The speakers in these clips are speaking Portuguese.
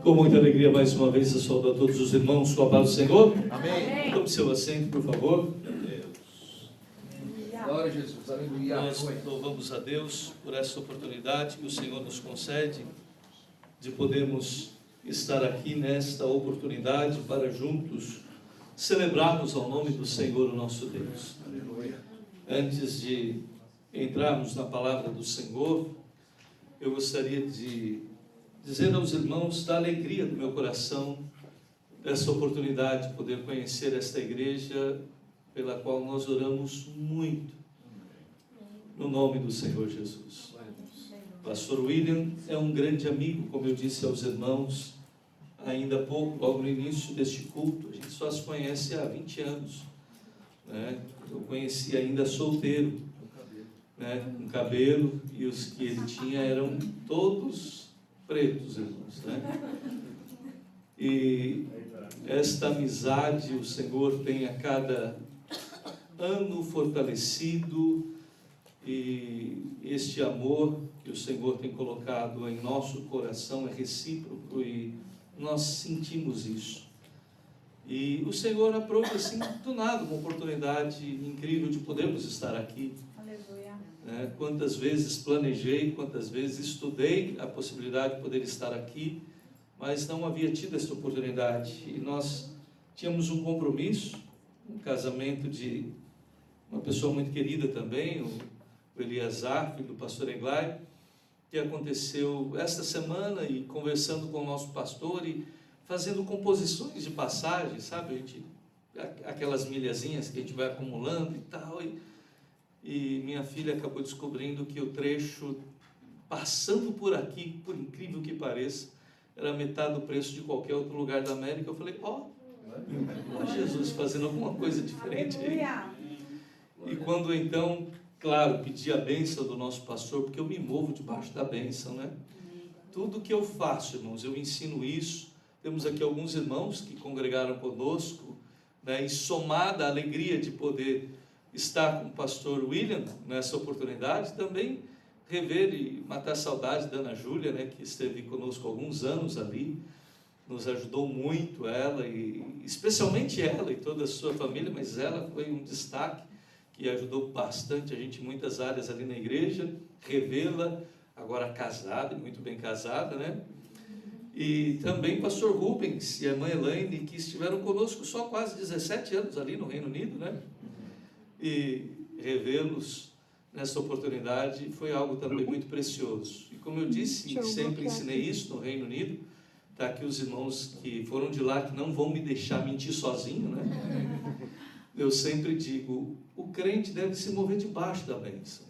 Com muita alegria, mais uma vez, eu saúdo a todos os irmãos com a paz do Senhor. Amém. Tome seu assento, por favor. Glória a Jesus, aleluia. Nós louvamos a Deus por essa oportunidade que o Senhor nos concede de podermos estar aqui nesta oportunidade para juntos celebrarmos ao nome do Senhor, o nosso Deus. Aleluia. Antes de entrarmos na palavra do Senhor, eu gostaria de dizer aos irmãos da alegria do meu coração dessa oportunidade de poder conhecer esta igreja pela qual nós oramos muito no nome do Senhor Jesus. Pastor William é um grande amigo, como eu disse aos irmãos ainda há pouco, logo no início deste culto. A gente só se conhece há 20 anos, né? Eu conheci ainda solteiro, né? Com cabelo, e os que ele tinha eram todos pretos, irmãos, né? E esta amizade o Senhor tem a cada ano fortalecido, e este amor que o Senhor tem colocado em nosso coração é recíproco e nós sentimos isso. E o Senhor aprova assim do nada uma oportunidade incrível de podermos estar aqui. Aleluia. Quantas vezes planejei, quantas vezes estudei a possibilidade de poder estar aqui, mas não havia tido essa oportunidade. E nós tínhamos um compromisso, um casamento de uma pessoa muito querida também, o Eliazar, filho do pastor Eglai, que aconteceu esta semana, e conversando com o nosso pastor e fazendo composições de passagem, sabe? A gente, aquelas milhazinhas que a gente vai acumulando e tal, e minha filha acabou descobrindo que o trecho passando por aqui, por incrível que pareça, era metade do preço de qualquer outro lugar da América. Eu falei, ó Jesus fazendo alguma coisa diferente aí. E quando então, claro, pedi a bênção do nosso pastor, porque eu me movo debaixo da bênção, né? Tudo que eu faço, irmãos, eu ensino isso. Temos aqui alguns irmãos que congregaram conosco, né? E somada a alegria de poder estar com o pastor William nessa oportunidade, também rever e matar a saudade da Ana Júlia, né? Que esteve conosco há alguns anos ali, nos ajudou muito ela, e especialmente ela e toda a sua família, mas ela foi um destaque, que ajudou bastante a gente em muitas áreas ali na igreja, revê-la, agora casada, muito bem casada, né? E também pastor Rubens e a irmã Elaine, que estiveram conosco só quase 17 anos ali no Reino Unido, né? E revê-los nessa oportunidade foi algo também muito precioso. E como eu disse, sempre ensinei isso no Reino Unido, tá aqui os irmãos que foram de lá, que não vão me deixar mentir sozinho, né? Eu sempre digo, o crente deve se mover debaixo da bênção.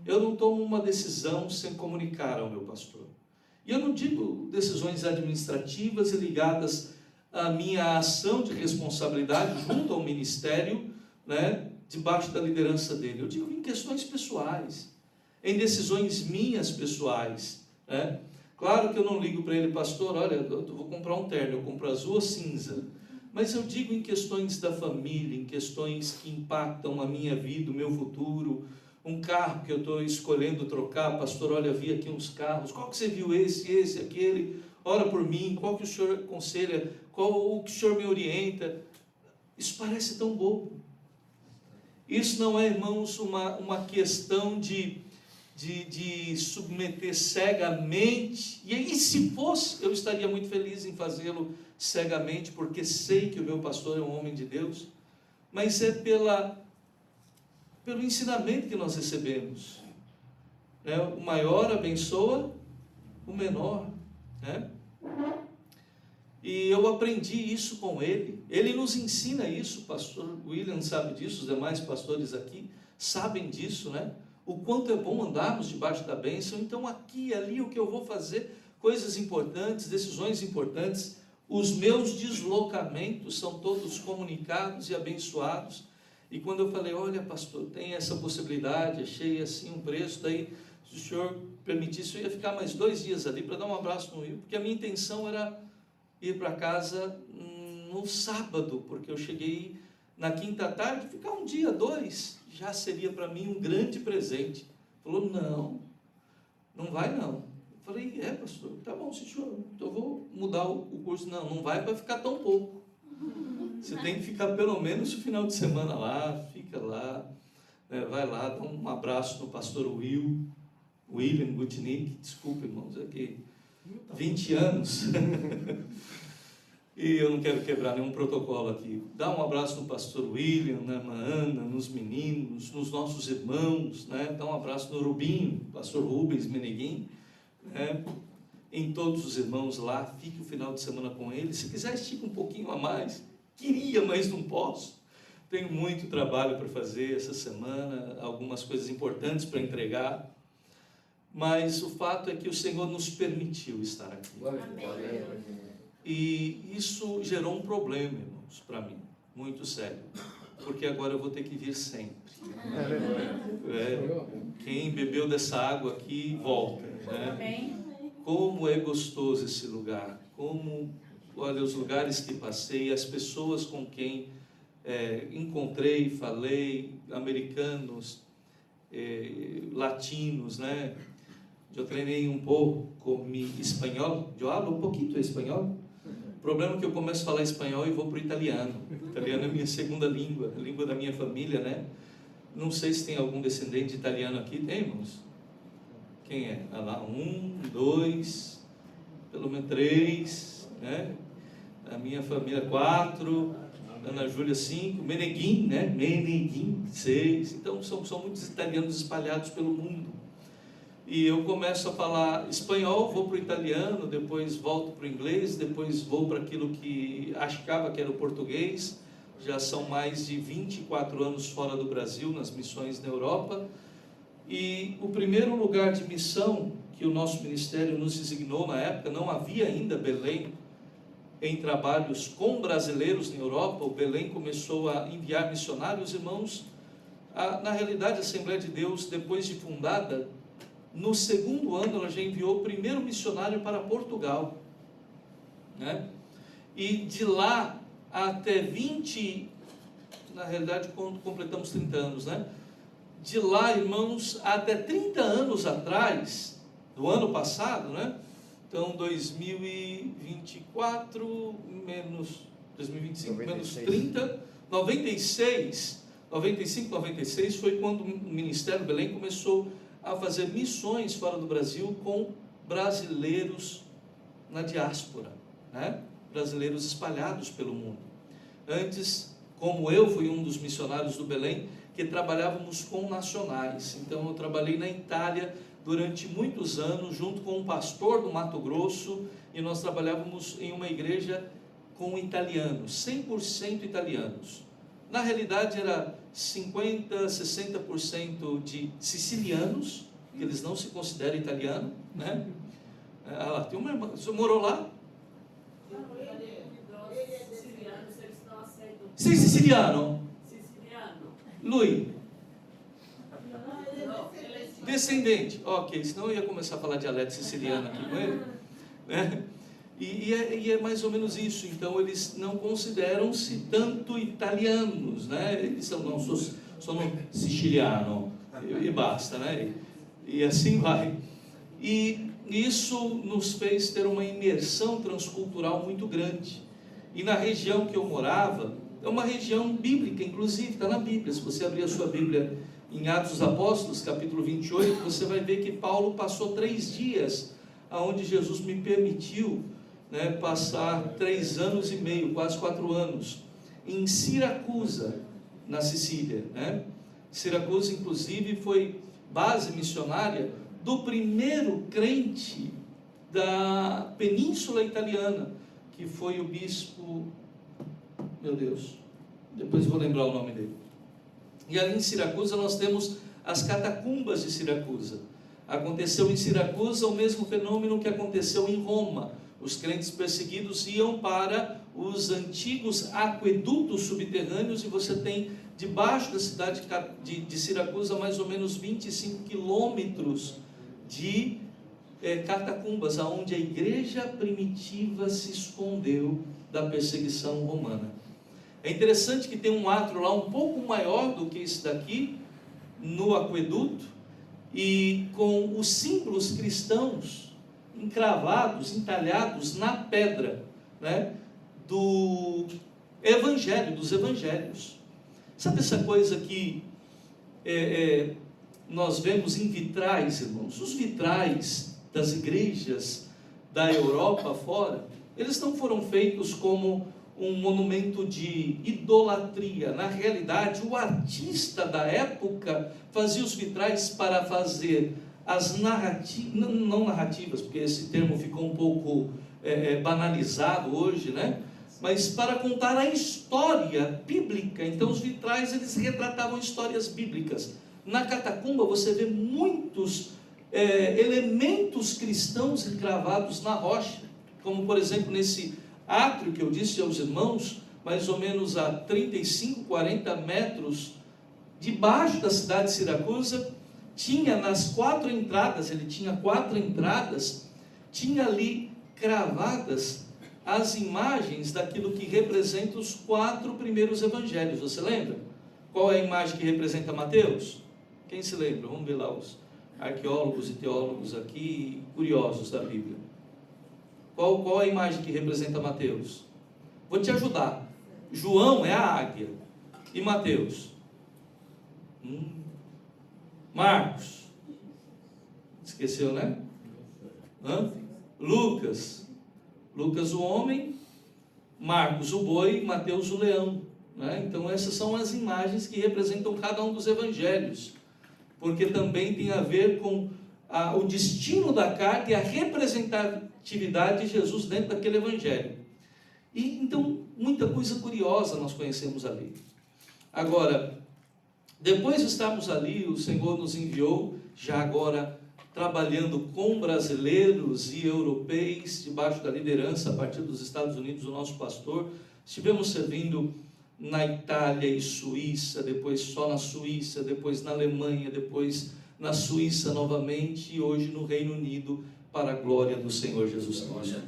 Eu não tomo uma decisão sem comunicar ao meu pastor. E eu não digo decisões administrativas e ligadas à minha ação de responsabilidade junto ao ministério, né, debaixo da liderança dele. Eu digo em questões pessoais, em decisões minhas pessoais, né? Claro que eu não ligo para ele, pastor, olha, eu vou comprar um terno, eu compro azul ou cinza. Mas eu digo em questões da família, em questões que impactam a minha vida, o meu futuro, um carro que eu estou escolhendo trocar, pastor, olha, vi aqui uns carros, qual que você viu, esse, aquele, ora por mim, qual que o senhor aconselha, qual o que o senhor me orienta? Isso parece tão bobo. Isso não é, irmãos, uma questão de submeter cegamente, e aí se fosse, eu estaria muito feliz em fazê-lo cegamente, porque sei que o meu pastor é um homem de Deus, mas é pelo ensinamento que nós recebemos, né? O maior abençoa o menor, né? E eu aprendi isso com ele nos ensina isso, o pastor William sabe disso, os demais pastores aqui sabem disso, né? O quanto é bom andarmos debaixo da bênção. Então aqui e ali o que eu vou fazer, coisas importantes, decisões importantes, os meus deslocamentos são todos comunicados e abençoados. E quando eu falei, olha pastor, tem essa possibilidade, achei assim um preço, daí se o senhor permitisse, eu ia ficar mais 2 dias ali para dar um abraço no Rio, porque a minha intenção era ir para casa no sábado, porque eu cheguei na quinta tarde, ficar 1 dia, 2, já seria para mim um grande presente. Falou, não vai não. Eu falei, pastor, tá bom, senhor, então eu vou mudar o curso. Não, não vai ficar tão pouco. Você tem que ficar pelo menos o final de semana lá, fica lá, vai lá, dá um abraço no pastor William Gutnick, desculpa, irmãos, aqui 20 anos. E eu não quero quebrar nenhum protocolo aqui. Dá um abraço no pastor William, na irmã Ana, nos meninos, nos nossos irmãos, né? Dá um abraço no Rubinho, pastor Rubens Meneguim, né? Em todos os irmãos lá, fique o final de semana com eles. Se quiser, estica um pouquinho a mais. Queria, mas não posso. Tenho muito trabalho para fazer essa semana, algumas coisas importantes para entregar. Mas o fato é que o Senhor nos permitiu estar aqui. Amém. E isso gerou um problema, irmãos, para mim, muito sério. Porque agora eu vou ter que vir sempre. Quem bebeu dessa água aqui, volta. Né? Como é gostoso esse lugar. Como, olha, os lugares que passei, as pessoas com quem encontrei, falei, americanos, latinos, né? Eu treinei um pouco com espanhol, eu falo um pouquinho espanhol. O problema é que eu começo a falar espanhol e vou para o italiano. O italiano é a minha segunda língua, a língua da minha família, né? Não sei se tem algum descendente de italiano aqui, temos? Quem é? Ah lá, 1, 2, pelo menos 3, né? A minha família 4, Ana Júlia 5, Meneguim, né? Meneguim 6. Então são muitos italianos espalhados pelo mundo. E eu começo a falar espanhol, vou para o italiano, depois volto para o inglês, depois vou para aquilo que achava que era o português. Já são mais de 24 anos fora do Brasil, nas missões na Europa. E o primeiro lugar de missão que o nosso ministério nos designou na época, não havia ainda Belém em trabalhos com brasileiros na Europa. O Belém começou a enviar missionários, irmãos. Na realidade, a Assembleia de Deus, depois de fundada, no segundo ano, ela já enviou o primeiro missionário para Portugal, né? E de lá até 20, na realidade, quando completamos 30 anos, né? De lá, irmãos, até 30 anos atrás, do ano passado, né? Então, 2024 menos 2025 menos 30, 95, 96 foi quando o Ministério Belém começou a fazer missões fora do Brasil com brasileiros na diáspora, né? Brasileiros espalhados pelo mundo. Antes, como eu fui um dos missionários do Belém, que trabalhávamos com nacionais. Então eu trabalhei na Itália durante muitos anos, junto com um pastor do Mato Grosso, e nós trabalhávamos em uma igreja com italianos, 100% italianos. Na realidade era 50%, 60% de sicilianos, que eles não se consideram italianos, né? Tem uma irmã, você morou lá? Sei siciliano? Lui? Descendente, ok, senão eu ia começar a falar dialeto siciliano aqui com ele, né? E é mais ou menos isso. Então eles não consideram-se tanto italianos, né? Eles são siciliano e basta, né? E assim vai. E isso nos fez ter uma imersão transcultural muito grande. E na região que eu morava, é uma região bíblica, inclusive, está na Bíblia. Se você abrir a sua Bíblia em Atos dos Apóstolos, capítulo 28, você vai ver que Paulo passou 3 dias, onde Jesus me permitiu, né, passar 3 anos e meio, quase 4 anos, em Siracusa, na Sicília, né? Siracusa, inclusive, foi base missionária do primeiro crente da Península Italiana, que foi o bispo, meu Deus, depois vou lembrar o nome dele. E ali em Siracusa nós temos as catacumbas de Siracusa. Aconteceu em Siracusa o mesmo fenômeno que aconteceu em Roma. Os crentes perseguidos iam para os antigos aquedutos subterrâneos, e você tem debaixo da cidade de Siracusa mais ou menos 25 quilômetros de catacumbas, onde a igreja primitiva se escondeu da perseguição romana. É interessante que tem um átrio lá um pouco maior do que esse daqui, no aqueduto, e com os símbolos cristãos encravados, entalhados na pedra, né, do Evangelho, dos Evangelhos. Sabe essa coisa que nós vemos em vitrais, irmãos? Os vitrais das igrejas da Europa fora, eles não foram feitos como um monumento de idolatria. Na realidade, o artista da época fazia os vitrais para fazer as narrativas, não narrativas, porque esse termo ficou um pouco banalizado hoje, né? Mas para contar a história bíblica. Então os vitrais, eles retratavam histórias bíblicas. Na catacumba você vê muitos elementos cristãos encravados na rocha, como por exemplo nesse átrio que eu disse aos irmãos, mais ou menos a 35, 40 metros debaixo da cidade de Siracusa, tinha nas 4 entradas, ele tinha 4 entradas, tinha ali cravadas as imagens daquilo que representa os 4 primeiros evangelhos. Você lembra? Qual é a imagem que representa Mateus? Quem se lembra? Vamos ver lá os arqueólogos e teólogos aqui, curiosos da Bíblia. Qual é a imagem que representa Mateus? Vou te ajudar. João é a águia. E Mateus? Marcos. Esqueceu, né? Lucas. Lucas o homem, Marcos o boi, Mateus o leão, né? Então essas são as imagens que representam cada um dos evangelhos, porque também tem a ver com o destino da carta e a representatividade de Jesus dentro daquele evangelho. E então muita coisa curiosa nós conhecemos ali. Agora, depois de estarmos ali, o Senhor nos enviou, já agora trabalhando com brasileiros e europeus, debaixo da liderança, a partir dos Estados Unidos, do nosso pastor. Estivemos servindo na Itália e Suíça, depois só na Suíça, depois na Alemanha, depois na Suíça novamente, e hoje no Reino Unido, para a glória do Senhor Jesus Cristo.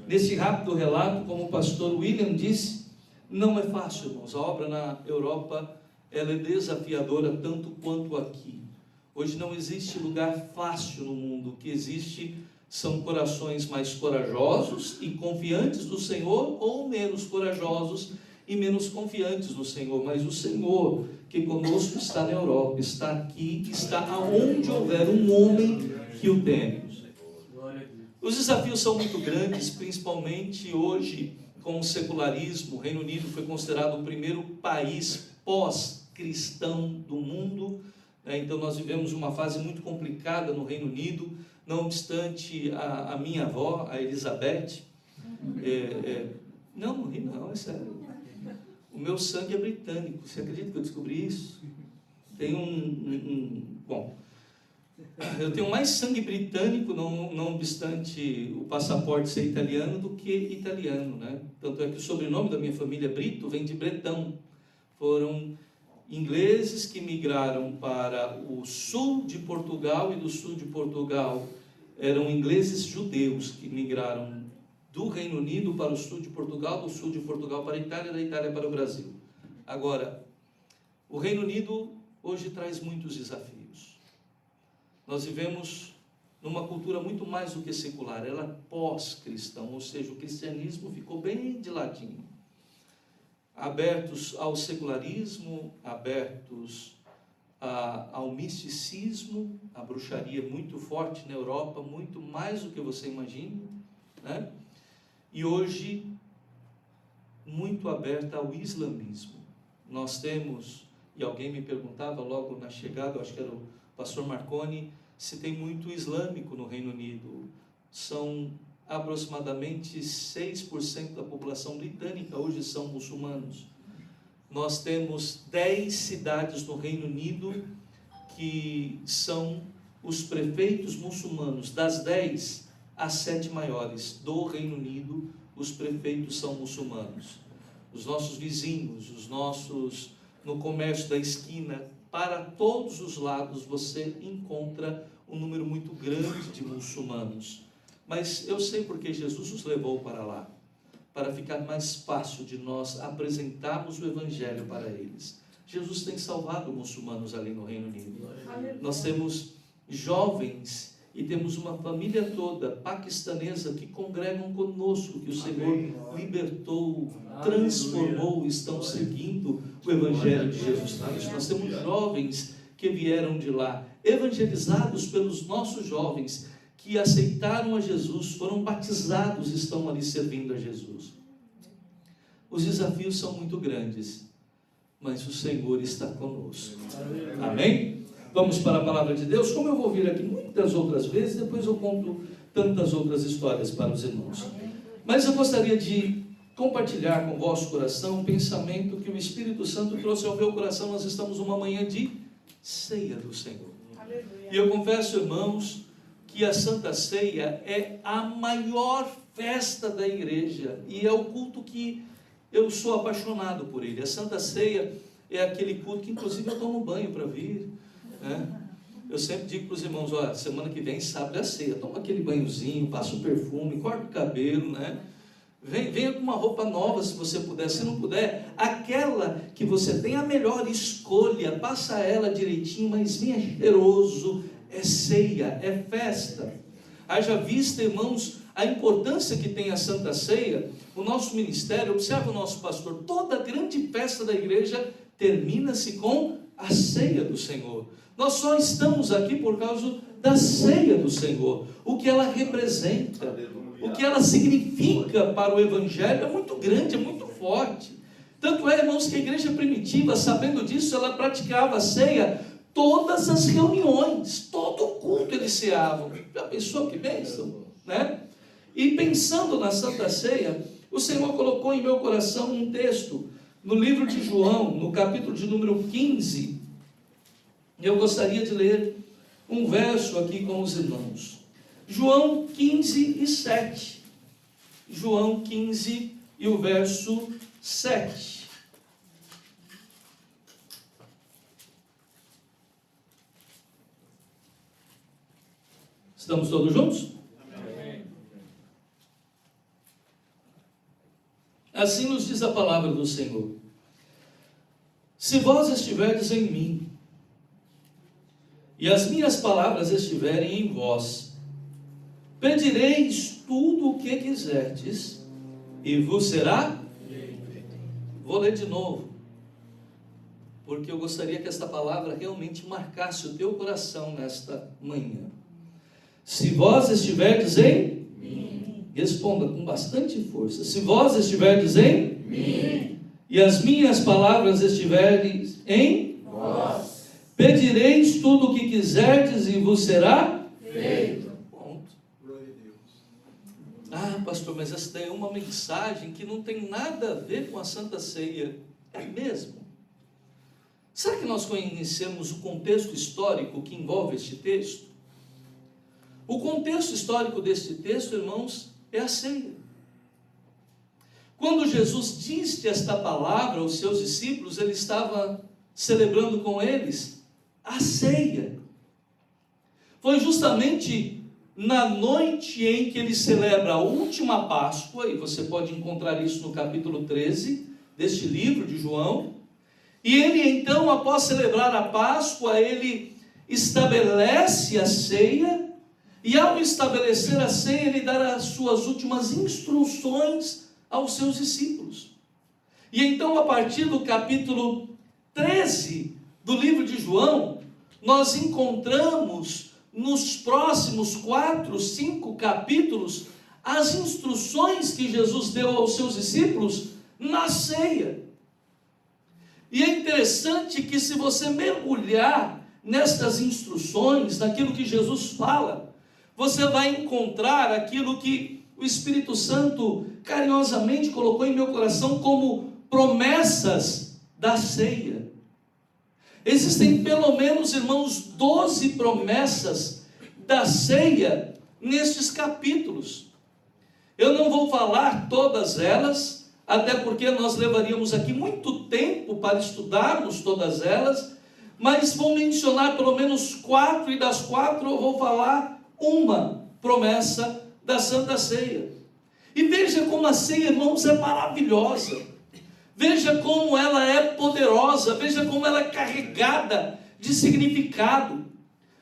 Nesse rápido relato, como o pastor William disse, não é fácil, irmãos. A obra na Europa, ela é desafiadora tanto quanto aqui. Hoje não existe lugar fácil no mundo. O que existe são corações mais corajosos e confiantes do Senhor, ou menos corajosos e menos confiantes no Senhor. Mas o Senhor, que conosco está na Europa, está aqui, está aonde houver um homem que o teme. Os desafios são muito grandes, principalmente hoje com o secularismo. O Reino Unido foi considerado o primeiro país pós-cristão do mundo. Então nós vivemos uma fase muito complicada no Reino Unido. Não obstante, a minha avó, a Elizabeth, não ri não, é sério. O meu sangue é britânico. Você acredita que eu descobri isso? Tem bom, eu tenho mais sangue britânico, não obstante o passaporte ser italiano, do que italiano, né? Tanto é que o sobrenome da minha família Brito vem de Bretão. Foram ingleses que migraram para o sul de Portugal, e do sul de Portugal eram ingleses judeus que migraram do Reino Unido para o sul de Portugal, do sul de Portugal para a Itália, da Itália para o Brasil. Agora, o Reino Unido hoje traz muitos desafios. Nós vivemos numa cultura muito mais do que secular, ela é pós-cristão, ou seja, o cristianismo ficou bem de ladinho. Abertos ao secularismo, abertos ao misticismo, a bruxaria muito forte na Europa, muito mais do que você imagina, né? E hoje, muito aberta ao islamismo. Nós temos, e alguém me perguntava logo na chegada, acho que era o pastor Marconi, se tem muito islâmico no Reino Unido. São aproximadamente 6% da população britânica hoje são muçulmanos. Nós temos 10 cidades no Reino Unido que são os prefeitos muçulmanos. Das 10, as 7 maiores do Reino Unido, os prefeitos são muçulmanos. Os nossos vizinhos, no comércio da esquina, para todos os lados você encontra um número muito grande de muçulmanos. Mas eu sei porque Jesus nos levou para lá, para ficar mais fácil de nós apresentarmos o Evangelho para eles. Jesus tem salvado muçulmanos ali no Reino Unido. Nós temos jovens e temos uma família toda paquistanesa que congregam conosco, que o Senhor libertou, transformou, estão seguindo o Evangelho de Jesus Cristo. Nós temos jovens que vieram de lá, evangelizados pelos nossos jovens, que aceitaram a Jesus, foram batizados e estão ali servindo a Jesus. Os desafios são muito grandes, mas o Senhor está conosco. Amém? Vamos para a palavra de Deus. Como eu vou vir aqui muitas outras vezes, depois eu conto tantas outras histórias para os irmãos. Mas eu gostaria de compartilhar com o vosso coração um pensamento que o Espírito Santo trouxe ao meu coração. Nós estamos numa manhã de ceia do Senhor. Aleluia. E eu confesso, irmãos, que a Santa Ceia é a maior festa da igreja e é o culto que eu sou apaixonado por ele. A Santa Ceia é aquele culto que inclusive eu tomo banho para vir, né? Eu sempre digo para os irmãos, olha, semana que vem, sábado é a ceia, toma aquele banhozinho, passa o perfume, corta o cabelo, né? Venha com uma roupa nova se você puder. Se não puder, aquela que você tem a melhor escolha, passa ela direitinho, mas venha cheiroso. É ceia, é festa. Haja vista, irmãos, a importância que tem a Santa Ceia. O nosso ministério, observa o nosso pastor, toda grande festa da igreja termina-se com a ceia do Senhor. Nós só estamos aqui por causa da ceia do Senhor. O que ela representa, o que ela significa para o Evangelho é muito grande, é muito forte. Tanto é, irmãos, que a igreja primitiva, sabendo disso, ela praticava a ceia todas as reuniões, todo o culto eles ceavam. Já pensou que bênção, né? E pensando na Santa Ceia, o Senhor colocou em meu coração um texto no livro de João, no capítulo de número 15. Eu gostaria de ler um verso aqui com os irmãos. João 15 e 7. João 15 e o verso 7. Estamos todos juntos? Amém. Assim nos diz a palavra do Senhor: se vós estiverdes em mim, e as minhas palavras estiverem em vós, pedireis tudo o que quiserdes, e vos será feito. Vou ler de novo, porque eu gostaria que esta palavra realmente marcasse o teu coração nesta manhã. Se vós estiverdes em mim, responda com bastante força. Se vós estiverdes em mim, e as minhas palavras estiverem em vós, pedireis tudo o que quiserdes e vos será feito. Ponto. Glória a Deus. Ah, pastor, mas esta é uma mensagem que não tem nada a ver com a Santa Ceia. É mesmo? Será que nós conhecemos o contexto histórico que envolve este texto? O contexto histórico deste texto, irmãos, é a ceia. Quando Jesus disse esta palavra aos seus discípulos, ele estava celebrando com eles a ceia. Foi justamente na noite em que ele celebra a última Páscoa, e você pode encontrar isso no capítulo 13 deste livro de João, e ele então, após celebrar a Páscoa, ele estabelece a ceia. E ao estabelecer a ceia, ele dá as suas últimas instruções aos seus discípulos. E então, a partir do capítulo 13 do livro de João, nós encontramos nos próximos 4, 5 capítulos as instruções que Jesus deu aos seus discípulos na ceia. E é interessante que, se você mergulhar nestas instruções, naquilo que Jesus fala, você vai encontrar aquilo que o Espírito Santo carinhosamente colocou em meu coração como promessas da ceia. Existem pelo menos, irmãos, 12 promessas da ceia nestes capítulos. Eu não vou falar todas elas, até porque nós levaríamos aqui muito tempo para estudarmos todas elas, mas vou mencionar pelo menos 4, e das 4 eu vou falar uma promessa da Santa Ceia. E veja como a ceia, irmãos, é maravilhosa. Veja como ela é poderosa. Veja como ela é carregada de significado.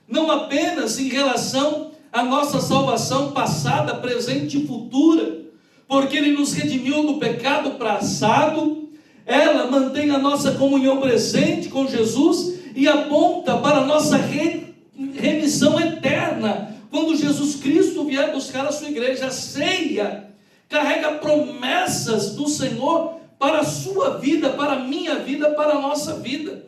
Não apenas em relação a nossa salvação passada, presente e futura, porque Ele nos redimiu do pecado passado. Ela mantém a nossa comunhão presente com Jesus e aponta para a nossa remissão eterna, quando Jesus Cristo vier buscar a sua igreja. A ceia carrega promessas do Senhor para a sua vida, para a minha vida, para a nossa vida.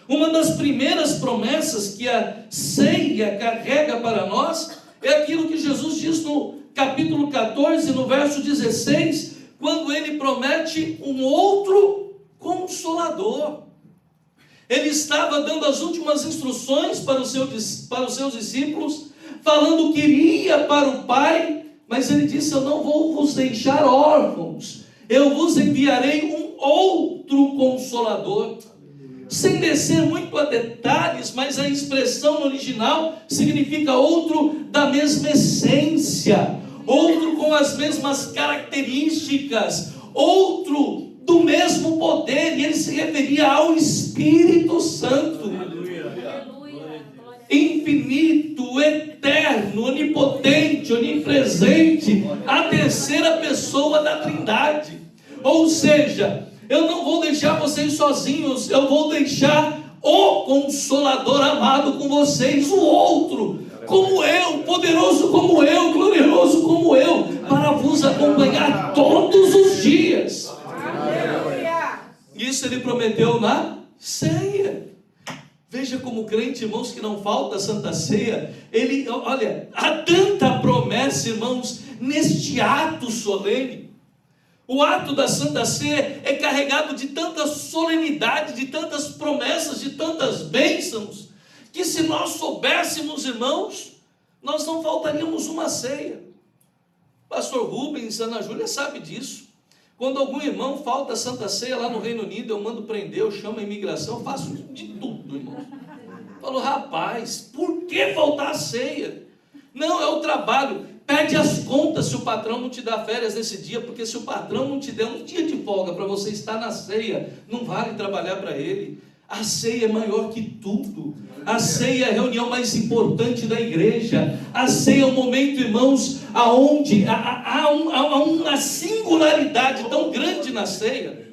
Uma das primeiras promessas que a ceia carrega para nós é aquilo que Jesus diz no capítulo 14, no verso 16, quando Ele promete um outro Consolador. Ele estava dando as últimas instruções para os seus discípulos, falando que iria para o Pai, mas Ele disse: eu não vou vos deixar órfãos, eu vos enviarei um outro Consolador. Sem descer muito a detalhes, mas a expressão no original significa outro da mesma essência, outro com as mesmas características, outro do mesmo poder, e ele se referia ao Espírito Santo. Infinito, eterno, onipotente, onipresente, a terceira pessoa da Trindade. Ou seja, eu não vou deixar vocês sozinhos, eu vou deixar o Consolador amado com vocês, o outro, como eu, poderoso como eu, glorioso como eu, para vos acompanhar todos os dias. Isso Ele prometeu na ceia. Veja como o crente, irmãos, que não falta a Santa Ceia, olha, há tanta promessa, irmãos, neste ato solene. O ato da Santa Ceia é carregado de tanta solenidade, de tantas promessas, de tantas bênçãos, que se nós soubéssemos, irmãos, nós não faltaríamos uma ceia. Pastor Rubens, Ana Júlia sabe disso. Quando algum irmão falta a Santa Ceia lá no Reino Unido, eu mando prender, eu chamo a imigração, eu faço de tudo, irmão. Falo: rapaz, por que faltar a ceia? Não, é o trabalho. Pede as contas se o patrão não te dá férias nesse dia, porque se o patrão não te der um dia de folga para você estar na ceia, não vale trabalhar para ele. A ceia é maior que tudo. A ceia é a reunião mais importante da igreja. A ceia é um momento, irmãos, aonde há uma singularidade tão grande na ceia.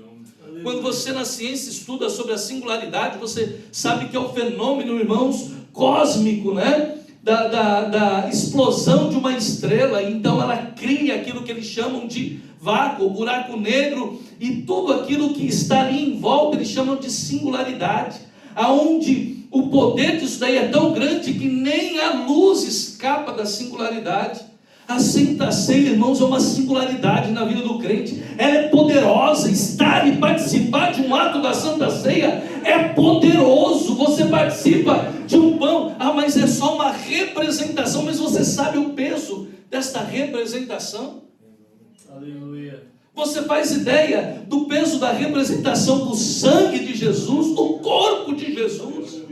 Quando você na ciência estuda sobre a singularidade, você sabe que é o fenômeno, irmãos, cósmico, né? Da explosão de uma estrela. Então ela cria aquilo que eles chamam de vácuo, buraco negro, e tudo aquilo que está ali em volta eles chamam de singularidade, aonde o poder disso daí é tão grande que nem a luz escapa da singularidade. A Santa Ceia, irmãos, é uma singularidade na vida do crente. Ela é poderosa. Estar e participar de um ato da Santa Ceia é poderoso. Você participa de um pão, mas é só uma representação, mas você sabe o peso desta representação? Aleluia. Você faz ideia do peso da representação do sangue de Jesus, do corpo de Jesus?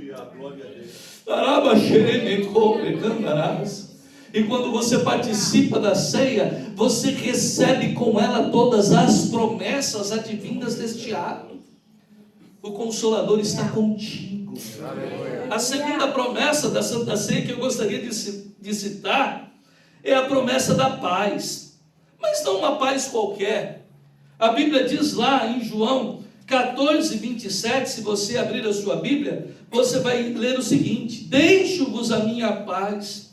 E quando você participa da ceia, você recebe com ela todas as promessas advindas deste ato. O Consolador está contigo. A segunda promessa da Santa Ceia que eu gostaria de citar é a promessa da paz. Mas não uma paz qualquer. A Bíblia diz lá em João 14, 27, se você abrir a sua Bíblia, você vai ler o seguinte: deixo-vos a minha paz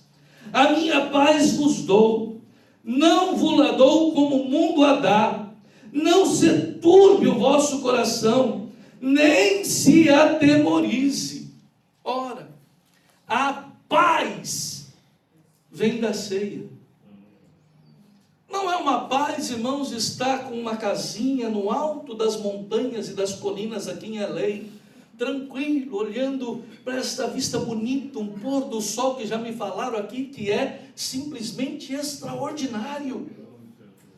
vos dou, não vos la dou como o mundo a dá. Não se turbe o vosso coração, nem se atemorize. Ora, a paz vem da ceia. Não é uma paz, irmãos, de estar com uma casinha no alto das montanhas e das colinas aqui em LA, tranquilo, olhando para esta vista bonita, um pôr do sol que já me falaram aqui, que é simplesmente extraordinário.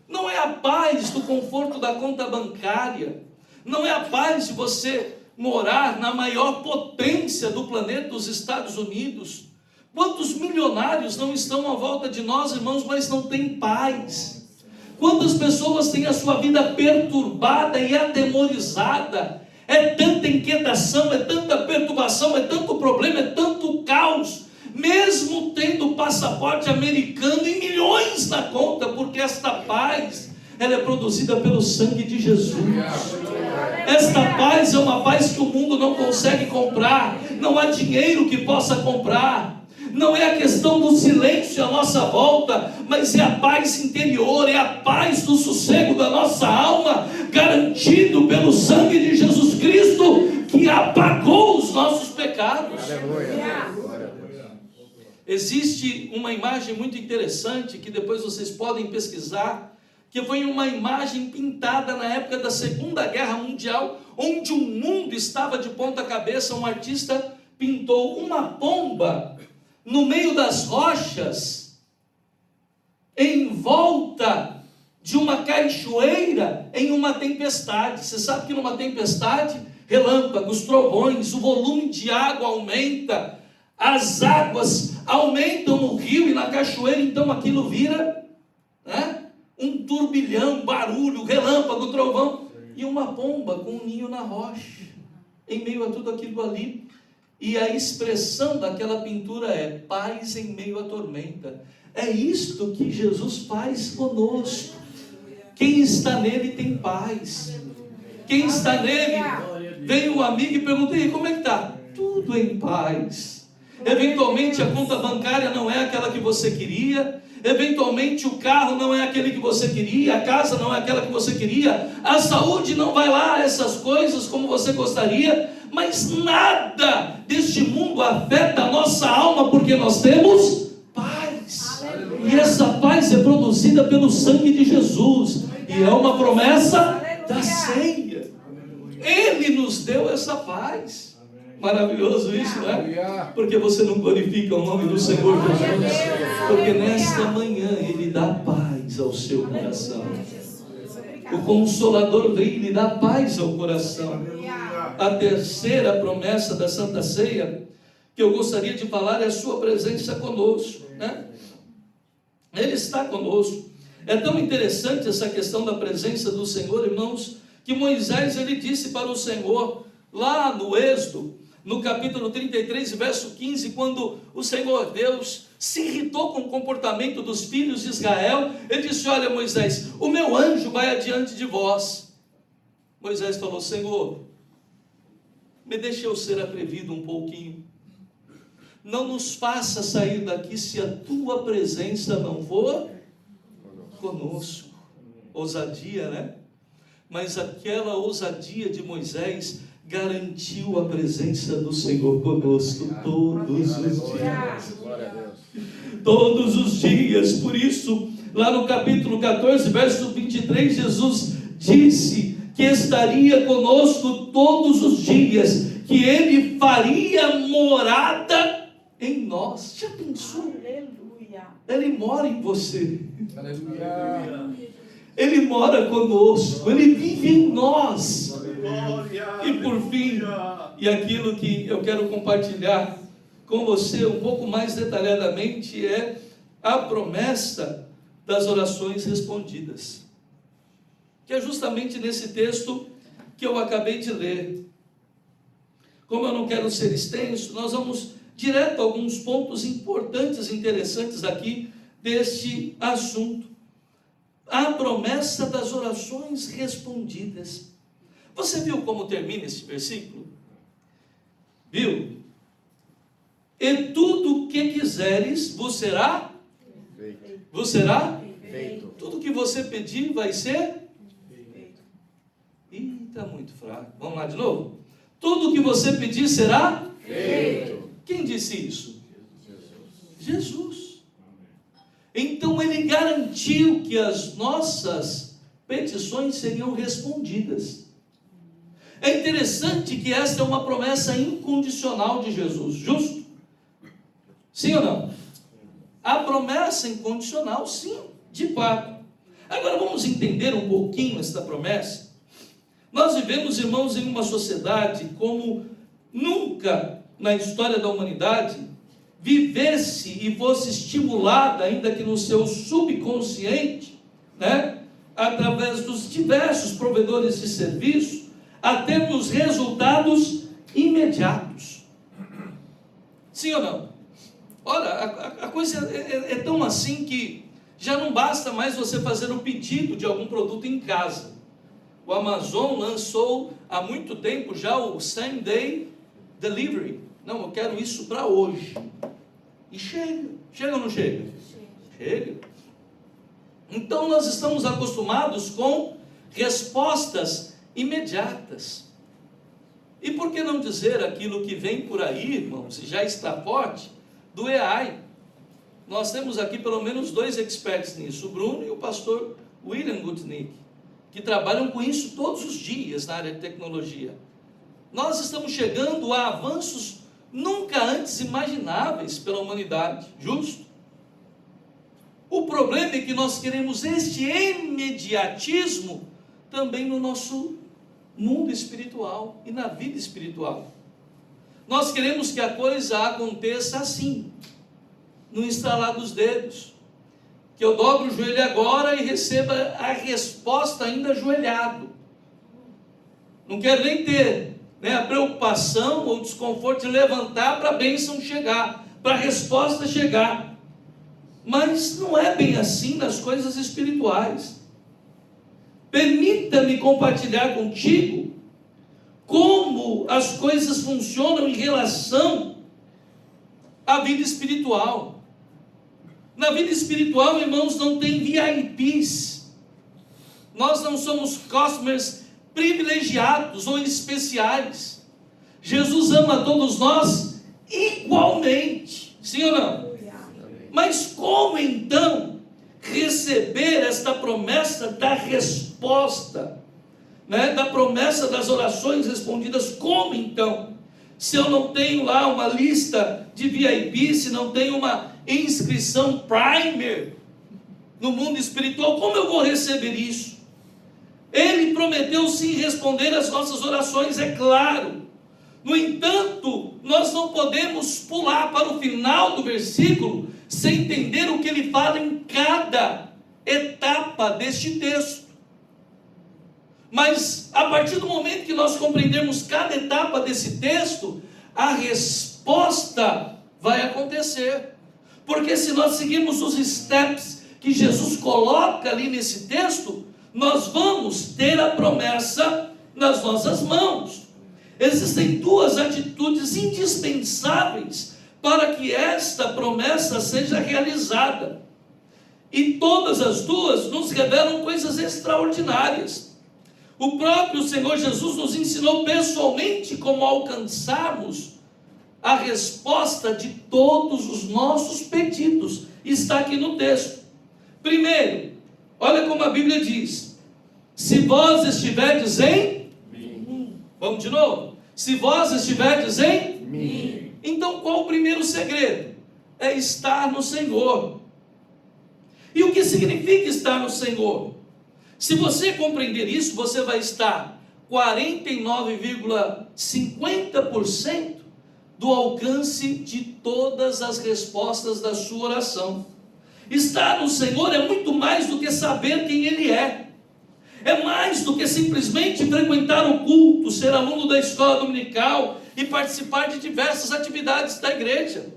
Não é a paz do conforto da conta bancária, não é a paz de você morar na maior potência do planeta, dos Estados Unidos. Quantos milionários não estão à volta de nós, irmãos, mas não têm paz? Quantas pessoas têm a sua vida perturbada e atemorizada? É tanta inquietação, é tanta perturbação, é tanto problema, é tanto caos. mesmo tendo passaporte americano e milhões na conta, porque esta paz, ela é produzida pelo sangue de Jesus. Esta paz é uma paz que o mundo não consegue comprar, não há dinheiro que possa comprar. Não é a questão do silêncio à nossa volta, mas é a paz interior, é a paz do sossego da nossa alma, garantido pelo sangue de Jesus Cristo, que apagou os nossos pecados. Existe uma imagem muito interessante, que depois vocês podem pesquisar, que foi uma imagem pintada na época da Segunda Guerra Mundial, onde o mundo estava de ponta cabeça. Um artista pintou uma pomba no meio das rochas, em volta de uma cachoeira, em uma tempestade. Você sabe que numa tempestade, relâmpagos, trovões, o volume de água aumenta, as águas aumentam no rio e na cachoeira, então aquilo vira, né, um turbilhão, barulho, relâmpago, trovão, e uma pomba com um ninho na rocha, em meio a tudo aquilo ali. E a expressão daquela pintura é paz em meio à tormenta. É isto que Jesus faz conosco. Quem está nele tem paz. Quem está nele, vem um amigo e pergunta: e como é que está? Tudo em paz. Eventualmente a conta bancária não é aquela que você queria, eventualmente o carro não é aquele que você queria, a casa não é aquela que você queria, a saúde não vai lá, essas coisas como você gostaria, mas nada deste mundo afeta a nossa alma, porque nós temos paz. E essa paz é produzida pelo sangue de Jesus, e é uma promessa da ceia. Ele nos deu essa paz. Maravilhoso isso, né? Porque você não glorifica o nome do Senhor Jesus? Porque nesta manhã Ele dá paz ao seu coração. O Consolador vem e lhe dá paz ao coração. A terceira promessa da Santa Ceia que eu gostaria de falar é a sua presença conosco, né? Ele está conosco. É tão interessante essa questão da presença do Senhor, irmãos, que Moisés, ele disse para o Senhor, lá no Êxodo, no capítulo 33, verso 15, quando o Senhor Deus se irritou com o comportamento dos filhos de Israel, ele disse: olha, Moisés, o meu anjo vai adiante de vós. Moisés falou: Senhor, me deixe eu ser atrevido um pouquinho, não nos faça sair daqui se a tua presença não for conosco. Ousadia, né? Mas aquela ousadia de Moisés garantiu a presença do Senhor conosco todos os dias. Todos os dias. Por isso, lá no capítulo 14, verso 23, Jesus disse que estaria conosco todos os dias, que Ele faria morada em nós. Já pensou? Aleluia. Ele mora em você. Aleluia. Ele mora conosco, Ele vive em nós. E por fim, e aquilo que eu quero compartilhar com você um pouco mais detalhadamente, é a promessa das orações respondidas, que é justamente nesse texto que eu acabei de ler. Como eu não quero ser extenso, nós vamos direto a alguns pontos importantes, interessantes aqui deste assunto. A promessa das orações respondidas. Você viu como termina esse versículo? Viu? E tudo o que quiseres vos será feito. Vos será feito. Tudo que você pedir vai ser feito. Ih, está muito fraco. Vamos lá de novo? Tudo que você pedir será feito. Quem disse isso? Jesus. Então Ele garantiu que as nossas petições seriam respondidas. É interessante que esta é uma promessa incondicional de Jesus, justo? Sim ou não? A promessa incondicional, sim, de fato. Agora vamos entender um pouquinho esta promessa. Nós vivemos, irmãos, em uma sociedade como nunca na história da humanidade vivesse e fosse estimulada, ainda que no seu subconsciente, né, através dos diversos provedores de serviço, a termos resultados imediatos. Sim ou não? Ora, a coisa é tão assim que já não basta mais você fazer o pedido de algum produto em casa. O Amazon lançou há muito tempo já o Same Day Delivery. Não, eu quero isso para hoje. E chega. Chega ou não chega? Chega. Então nós estamos acostumados com respostas imediatas. E por que não dizer aquilo que vem por aí, irmãos, e já está forte, do AI? Nós temos aqui pelo menos 2 experts nisso, o Bruno e o pastor William Gutnick, que trabalham com isso todos os dias na área de tecnologia. Nós estamos chegando a avanços nunca antes imagináveis pela humanidade, justo? O problema é que nós queremos este imediatismo também no nosso mundo espiritual e na vida espiritual. Nós queremos que a coisa aconteça assim, no estalar dos dedos, que eu dobre o joelho agora e receba a resposta ainda ajoelhado. Não quero nem ter a preocupação ou desconforto de levantar para a bênção chegar, para a resposta chegar. Mas não é bem assim nas coisas espirituais. Permita-me compartilhar contigo como as coisas funcionam em relação à vida espiritual. Na vida espiritual, irmãos, não tem VIPs. Nós não somos customers privilegiados ou especiais. Jesus ama todos nós igualmente. Sim ou não? Mas como então receber esta promessa da resposta, da promessa das orações respondidas? Como então? Se eu não tenho lá uma lista de VIP, se não tenho uma inscrição primer no mundo espiritual, como eu vou receber isso? Ele prometeu sim responder às nossas orações, é claro. No entanto, nós não podemos pular para o final do versículo sem entender o que ele fala em cada etapa deste texto. Mas a partir do momento que nós compreendermos cada etapa desse texto, a resposta vai acontecer. Porque se nós seguirmos os steps que Jesus coloca ali nesse texto, nós vamos ter a promessa nas nossas mãos. Existem 2 atitudes indispensáveis para que esta promessa seja realizada. E todas as 2 nos revelam coisas extraordinárias. O próprio Senhor Jesus nos ensinou pessoalmente como alcançarmos a resposta de todos os nossos pedidos. Está aqui no texto. Primeiro, olha como a Bíblia diz: se vós estiverdes em mim. Vamos de novo? Se vós estiverdes em mim. Então qual o primeiro segredo? É estar no Senhor. E o que significa estar no Senhor? Se você compreender isso, você vai estar 49,50% do alcance de todas as respostas da sua oração. Estar no Senhor é muito mais do que saber quem Ele é. É mais do que simplesmente frequentar o culto, ser aluno da escola dominical e participar de diversas atividades da igreja.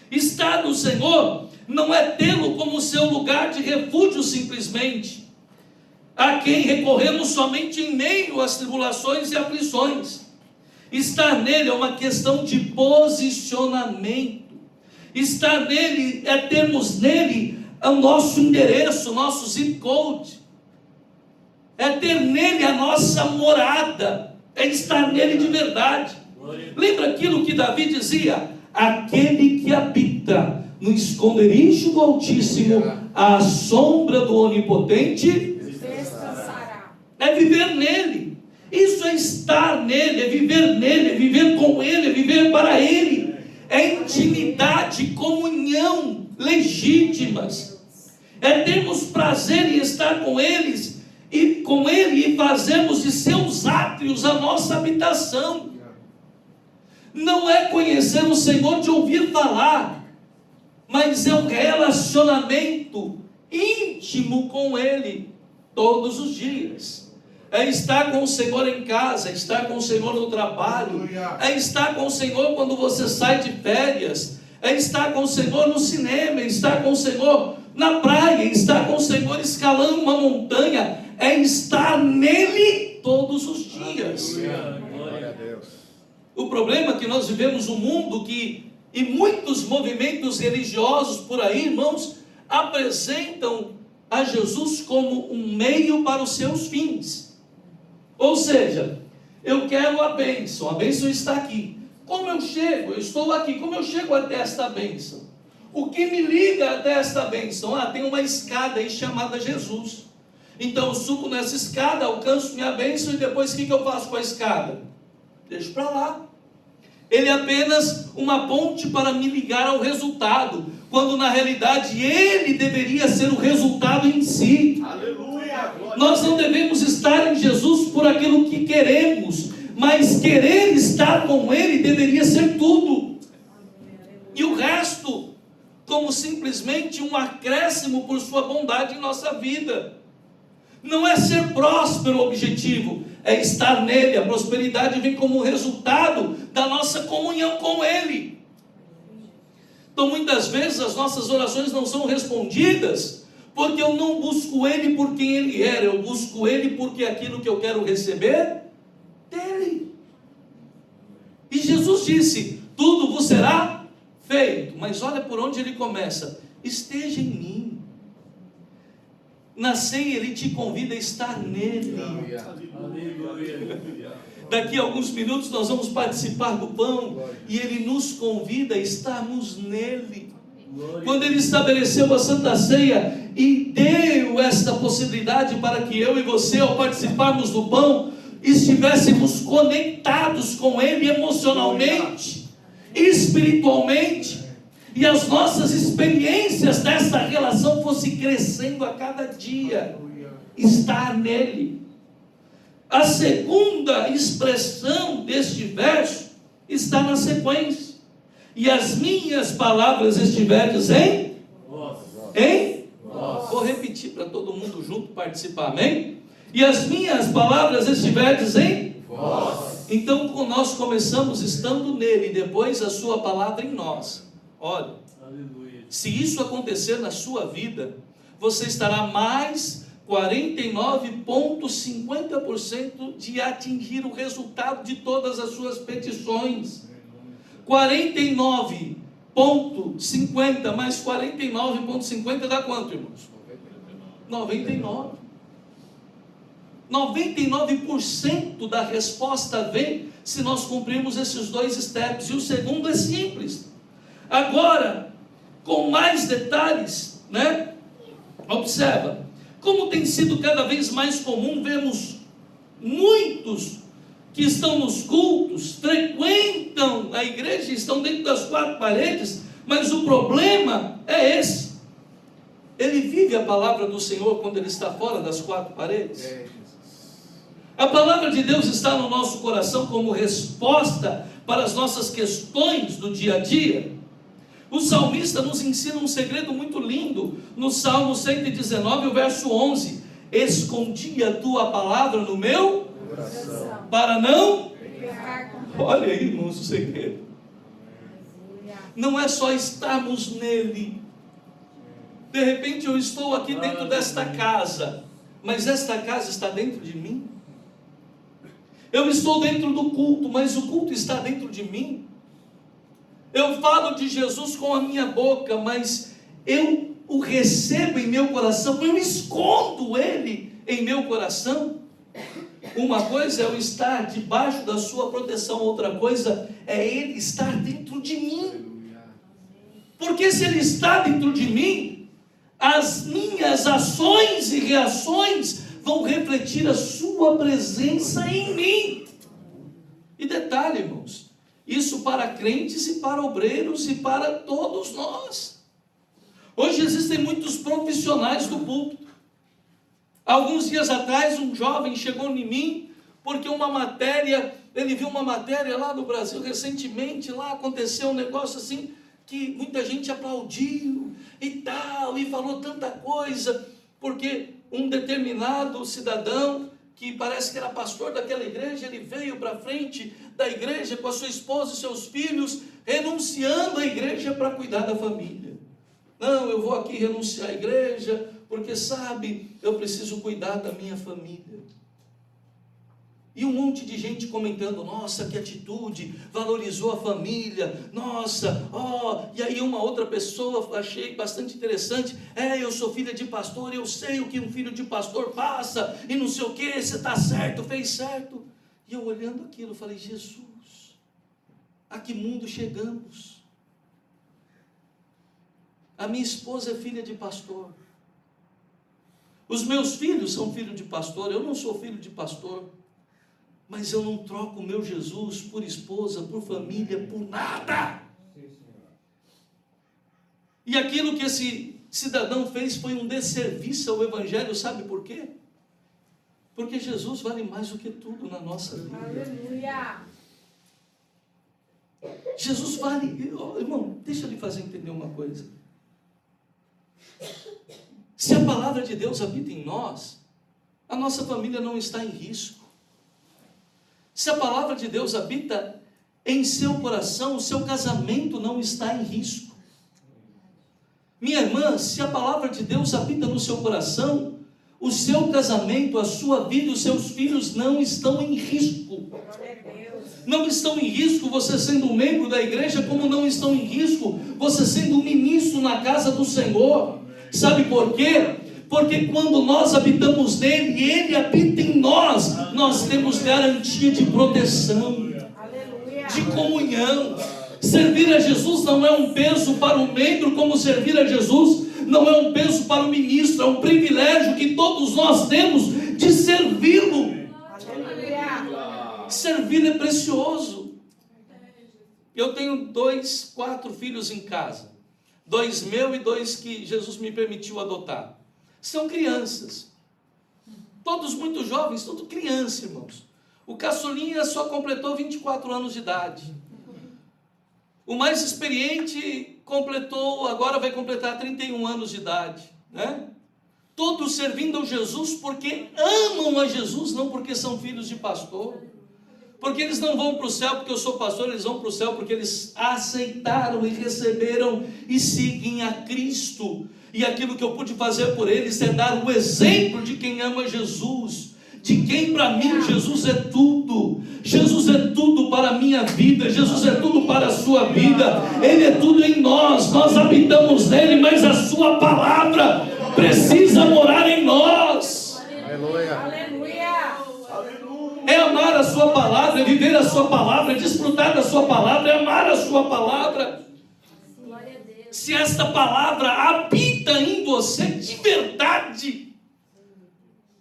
Estar no Senhor não é tê-lo como seu lugar de refúgio simplesmente, a quem recorremos somente em meio às tribulações e aflições. Estar nele é uma questão de posicionamento. Estar nele é termos nele o nosso endereço, o nosso zip code. É ter nele a nossa morada. É estar nele de verdade. Lembra aquilo que Davi dizia? Aquele que habita no esconderijo do Altíssimo, à sombra do Onipotente, Descansará. é viver nele. Isso é estar nele, é viver com ele, é viver para ele. É intimidade, comunhão legítimas. É termos prazer em estar com ele e fazermos de seus átrios a nossa habitação. Não é conhecer o Senhor de ouvir falar, mas é um relacionamento íntimo com Ele todos os dias. É estar com o Senhor em casa, é estar com o Senhor no trabalho, é estar com o Senhor quando você sai de férias, é estar com o Senhor no cinema, é estar com o Senhor na praia, é estar com o Senhor escalando uma montanha, é estar nele todos os dias. Glória a Deus. O problema é que nós vivemos um mundo e muitos movimentos religiosos por aí, irmãos, apresentam a Jesus como um meio para os seus fins. Ou seja, eu quero a bênção está aqui. Como eu chego? Eu estou aqui, como eu chego até esta bênção? O que me liga até esta bênção? Tem uma escada aí chamada Jesus. Então eu subo nessa escada, alcanço minha bênção e depois o que eu faço com a escada? Deixo para lá. Ele é apenas uma ponte para me ligar ao resultado, quando na realidade ele deveria ser o resultado em si. Aleluia. Nós não devemos estar em Jesus por aquilo que queremos, mas querer estar com ele deveria ser tudo. E o resto, como simplesmente um acréscimo por sua bondade em nossa vida. Não é ser próspero o objetivo, é estar nele. A prosperidade vem como resultado da nossa comunhão com ele. Então muitas vezes as nossas orações não são respondidas, porque eu não busco ele por quem ele era, eu busco ele porque aquilo que eu quero receber dele. E Jesus disse, tudo vos será feito. Mas olha por onde ele começa, esteja em mim. Na ceia ele te convida a estar nele. Daqui a alguns minutos nós vamos participar do pão e ele nos convida a estarmos nele. Quando ele estabeleceu a Santa Ceia e deu esta possibilidade para que eu e você, ao participarmos do pão, estivéssemos conectados com ele emocionalmente, espiritualmente, e as nossas experiências dessa relação fossem crescendo a cada dia, estar nele. A segunda expressão deste verso está na sequência. E as minhas palavras estiverdes em? Em? Vou repetir para todo mundo junto participar, amém? E as minhas palavras estiverdes em? Então nós começamos estando nele, e depois a sua palavra em nós. Olha, se isso acontecer na sua vida, você estará mais 49,50% de atingir o resultado de todas as suas petições. 49,50 mais 49,50 dá quanto, irmãos? 99. 99% da resposta vem se nós cumprirmos esses dois steps. E o segundo é simples. Agora, com mais detalhes, né? Observa, como tem sido cada vez mais comum, vemos muitos que estão nos cultos, frequentam a igreja, estão dentro das quatro paredes, mas o problema é esse. Ele vive a palavra do Senhor quando ele está fora das quatro paredes? A palavra de Deus está no nosso coração como resposta para as nossas questões do dia a dia? O salmista nos ensina um segredo muito lindo, no Salmo 119, o verso 11. Escondi a tua palavra no meu coração, para não... Olha aí, irmãos, o segredo. Não é só estarmos nele. De repente eu estou aqui dentro desta casa, mas esta casa está dentro de mim. Eu estou dentro do culto, mas o culto está dentro de mim. Eu falo de Jesus com a minha boca, mas eu o recebo em meu coração, eu escondo ele em meu coração. Uma coisa é eu estar debaixo da sua proteção, outra coisa é ele estar dentro de mim. Porque se ele está dentro de mim, as minhas ações e reações vão refletir a sua presença em mim. E detalhe, irmãos, isso para crentes e para obreiros e para todos nós. Hoje existem muitos profissionais do púlpito. Alguns dias atrás um jovem chegou em mim porque ele viu uma matéria lá no Brasil recentemente, lá aconteceu um negócio assim que muita gente aplaudiu e tal, e falou tanta coisa, porque um determinado cidadão que parece que era pastor daquela igreja, ele veio para frente da igreja com a sua esposa e seus filhos, renunciando à igreja para cuidar da família. Não, eu vou aqui renunciar à igreja, porque sabe, eu preciso cuidar da minha família. E um monte de gente comentando, nossa, que atitude, valorizou a família, nossa, e aí uma outra pessoa, achei bastante interessante, eu sou filha de pastor, eu sei o que um filho de pastor passa, e não sei o que, você está certo, fez certo. E eu olhando aquilo, falei, Jesus, a que mundo chegamos? A minha esposa é filha de pastor, os meus filhos são filhos de pastor, eu não sou filho de pastor, mas eu não troco o meu Jesus por esposa, por família, por nada. E aquilo que esse cidadão fez foi um desserviço ao Evangelho, sabe por quê? Porque Jesus vale mais do que tudo na nossa vida. Aleluia. Jesus vale, irmão, deixa eu lhe fazer entender uma coisa. Se a palavra de Deus habita em nós, a nossa família não está em risco. Se a palavra de Deus habita em seu coração, o seu casamento não está em risco. Minha irmã, se a palavra de Deus habita no seu coração, o seu casamento, a sua vida e os seus filhos não estão em risco. Não estão em risco você sendo um membro da igreja, como não estão em risco você sendo um ministro na casa do Senhor. Sabe por quê? Porque quando nós habitamos nele e ele habita em nós, nós temos garantia de proteção, de comunhão. Servir a Jesus não é um peso para o membro, como servir a Jesus não é um peso para o ministro, é um privilégio que todos nós temos de servi-lo. Servir é precioso. Eu tenho 4 filhos em casa, 2 meus e 2 que Jesus me permitiu adotar. São crianças, todos muito jovens, tudo criança, irmãos. O caçulinha só completou 24 anos de idade. O mais experiente agora vai completar 31 anos de idade, né? Todos servindo a Jesus porque amam a Jesus, não porque são filhos de pastor. Porque eles não vão para o céu porque eu sou pastor, eles vão para o céu porque eles aceitaram e receberam e seguem a Cristo. E aquilo que eu pude fazer por eles é dar o exemplo de quem ama Jesus, de quem para mim Jesus é tudo. Jesus é tudo para a minha vida, Jesus é tudo para a sua vida, Ele é tudo em nós, nós habitamos nele, mas a sua palavra precisa morar em nós. Aleluia. É amar a sua palavra, é viver a sua palavra, é desfrutar da sua palavra, é amar a sua palavra. Se esta palavra habita em você de verdade,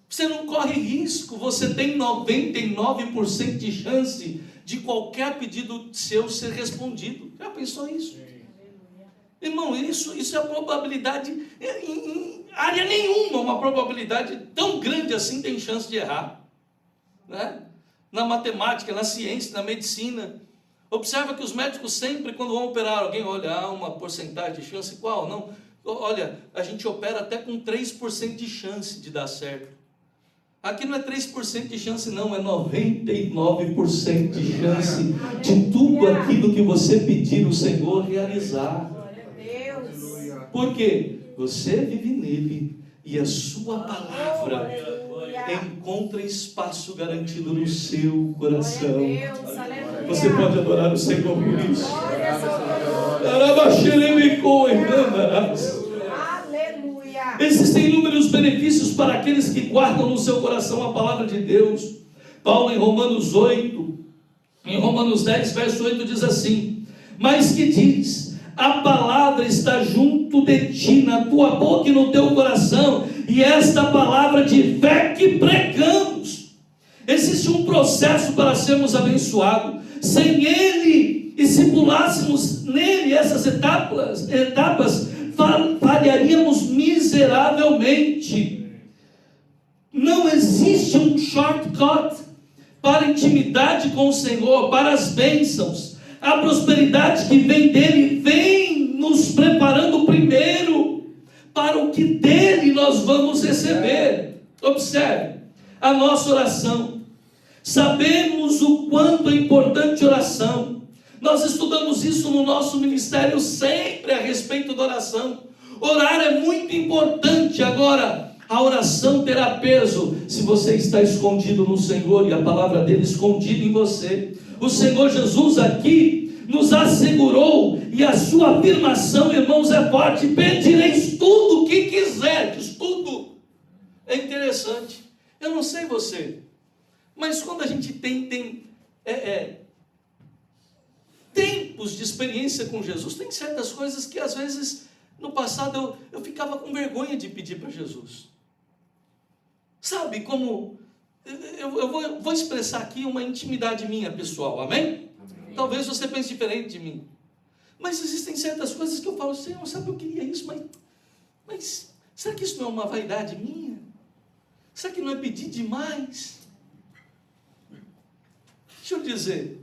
você não corre risco, você tem 99% de chance de qualquer pedido seu ser respondido. Já pensou isso? Irmão, isso é a probabilidade, em área nenhuma, uma probabilidade tão grande assim tem chance de errar, né? Na matemática, na ciência, na medicina. Observa que os médicos sempre, quando vão operar alguém, olha, há uma porcentagem de chance, qual? Não, olha, a gente opera até com 3% de chance de dar certo. Aqui não é 3% de chance não, é 99% de chance de tudo aquilo que você pedir o Senhor realizar. Por quê? Você vive nele e a sua palavra encontra espaço garantido no seu coração. Você pode adorar o Senhor por isso. Existem inúmeros benefícios para aqueles que guardam no seu coração a palavra de Deus. Paulo em Romanos 10, verso 8 diz assim: mas que diz, a palavra está junto de ti, na tua boca e no teu coração, e esta palavra de fé que pregamos. Existe um processo para sermos abençoados. Sem ele, e se pulássemos nele essas etapas falharíamos miseravelmente. Não existe um shortcut para a intimidade com o Senhor, para as bênçãos. A prosperidade que vem dele vem nos preparando primeiro para o que dele nós vamos receber. Observe, a nossa oração. Sabemos o quanto é importante oração. Nós estudamos isso no nosso ministério sempre a respeito da oração. Orar é muito importante. Agora, a oração terá peso se você está escondido no Senhor e a palavra dele escondida em você. O Senhor Jesus aqui nos assegurou, e a sua afirmação, irmãos, é forte: pedireis tudo o que quiserdes, tudo. É interessante. Eu não sei você, mas quando a gente tem tempos de experiência com Jesus, tem certas coisas que às vezes no passado eu ficava com vergonha de pedir para Jesus. Sabe como, eu vou expressar aqui uma intimidade minha pessoal, amém? Talvez você pense diferente de mim, mas existem certas coisas que eu falo: Senhor, sabe, eu queria isso, mas será que isso não é uma vaidade minha? Será que não é pedir demais? Deixa eu dizer,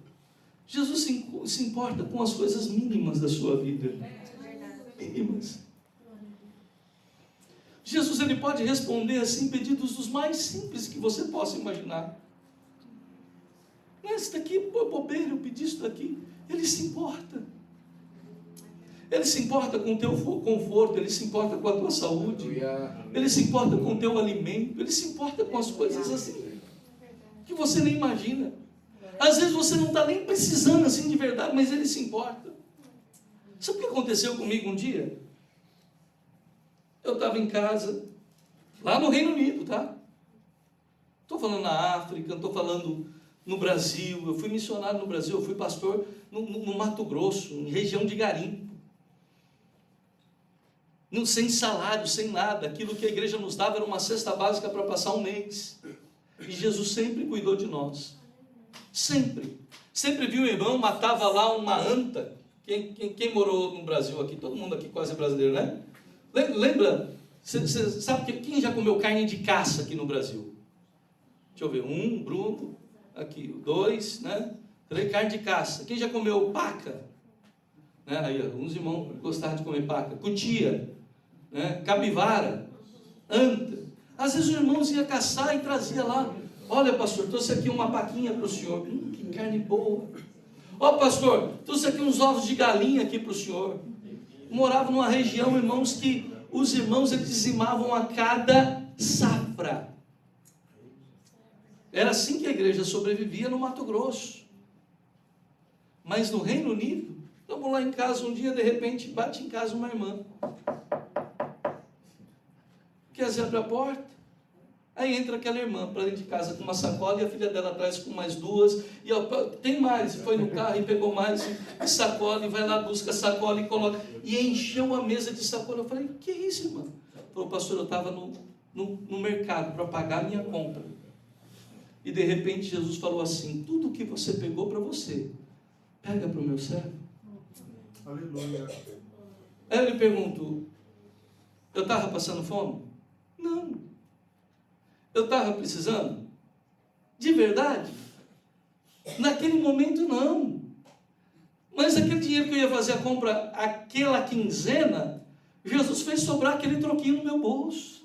Jesus se importa com as coisas mínimas da sua vida. Mínimas. Jesus, ele pode responder assim pedidos dos mais simples que você possa imaginar. Esse daqui, bobeira, eu pedi isso daqui. Ele se importa. Ele se importa com o teu conforto, ele se importa com a tua saúde, ele se importa com o teu alimento, ele se importa com as coisas assim que você nem imagina. Às vezes você não está nem precisando assim de verdade, mas ele se importa. Sabe o que aconteceu comigo um dia? Eu estava em casa, lá no Reino Unido, tá? Estou falando na África, estou falando no Brasil. Eu fui missionário no Brasil, eu fui pastor no Mato Grosso, em região de garimpo. Sem salário, sem nada. Aquilo que a igreja nos dava era uma cesta básica para passar um mês. E Jesus sempre cuidou de nós. Sempre. Sempre viu o irmão, matava lá uma anta. Quem morou no Brasil aqui? Todo mundo aqui quase é brasileiro, né? Lembra? Você sabe quem já comeu carne de caça aqui no Brasil? Deixa eu ver. Bruno. Aqui, 2, né? 3, carne de caça. Quem já comeu paca? Né? Aí, alguns irmãos gostavam de comer paca. Cutia, né? Capivara, anta. Às vezes os irmãos iam caçar e trazia lá: olha, pastor, trouxe aqui uma paquinha para o senhor. Que carne boa. Ó, pastor, trouxe aqui uns ovos de galinha aqui para o senhor. Morava numa região, irmãos, que os irmãos eles dizimavam a cada safra. Era assim que a igreja sobrevivia no Mato Grosso. Mas no Reino Unido, estamos lá em casa um dia, de repente bate em casa uma irmã. Quer dizer, abre a porta. Aí entra aquela irmã para dentro de casa com uma sacola, e a filha dela atrás com mais 2. E tem mais, foi no carro e pegou mais e sacola, e vai lá, busca a sacola e coloca. E encheu a mesa de sacola. Eu falei: que é isso, irmã? Falou: pastor, eu estava no mercado para pagar a minha compra. E de repente Jesus falou assim: tudo que você pegou para você, pega para o meu servo. Aleluia. Aí eu lhe pergunto: eu estava passando fome? Não. Eu estava precisando? De verdade? Naquele momento não. Mas aquele dinheiro que eu ia fazer a compra, aquela quinzena, Jesus fez sobrar aquele troquinho no meu bolso.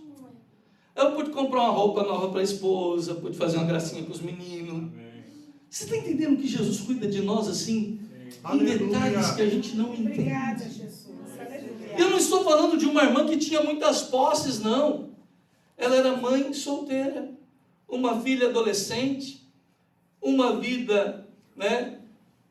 Eu pude comprar uma roupa nova para a esposa, pude fazer uma gracinha para os meninos. Você está entendendo que Jesus cuida de nós assim, em detalhes que a gente não entende? Obrigada, Jesus. Eu não estou falando de uma irmã que tinha muitas posses, não. Ela era mãe solteira, uma filha adolescente, uma vida, né,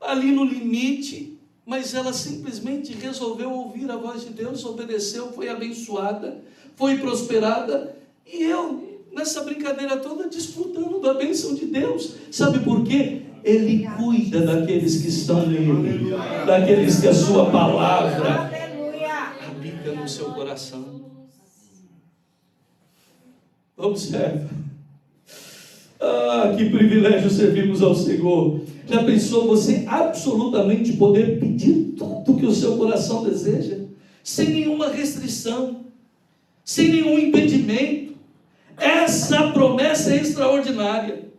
ali no limite, mas ela simplesmente resolveu ouvir a voz de Deus, obedeceu, foi abençoada, foi prosperada. E eu, nessa brincadeira toda, desfrutando da bênção de Deus. Sabe por quê? Ele cuida daqueles que estão nele, daqueles que a sua palavra habita no seu coração. Observa. Que privilégio servirmos ao Senhor. Já pensou você absolutamente poder pedir tudo que o seu coração deseja, sem nenhuma restrição, sem nenhum impedimento? Essa promessa é extraordinária.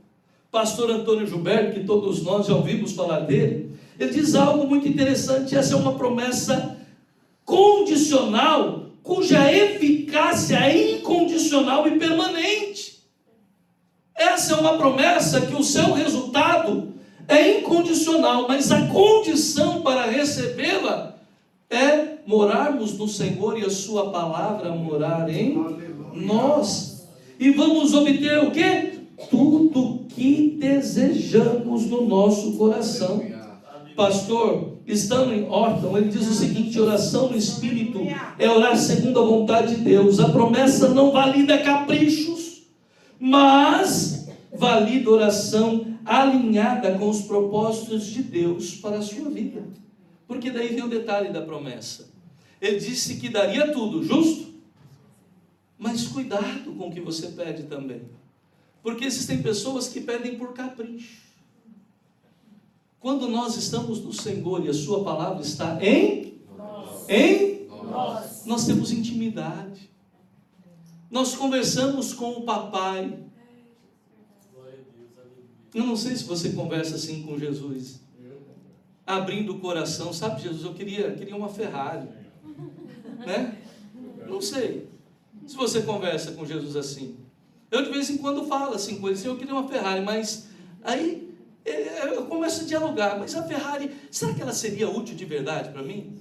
Pastor Antônio Gilberto, que todos nós já ouvimos falar dele, ele diz algo muito interessante. Essa é uma promessa condicional, cuja eficácia é incondicional e permanente. Essa é uma promessa que o seu resultado é incondicional, mas a condição para recebê-la é morarmos no Senhor e a sua palavra morar em nós. E vamos obter o quê? Tudo que desejamos no nosso coração. Pastor, estando em Orton, ele diz o seguinte: oração no Espírito é orar segundo a vontade de Deus. A promessa não valida caprichos, mas valida oração alinhada com os propósitos de Deus para a sua vida. Porque daí vem o detalhe da promessa. Ele disse que daria tudo, justo? Mas cuidado com o que você pede também. Porque existem pessoas que pedem por capricho. Quando nós estamos no Senhor e a sua palavra está em nós temos intimidade. Nós conversamos com o papai. Eu não sei se você conversa assim com Jesus, abrindo o coração. Sabe, Jesus, eu queria uma Ferrari, né? Não sei se você conversa com Jesus assim. Eu de vez em quando falo assim com ele, assim, eu queria uma Ferrari, mas aí eu começo a dialogar. Mas a Ferrari, será que ela seria útil de verdade para mim?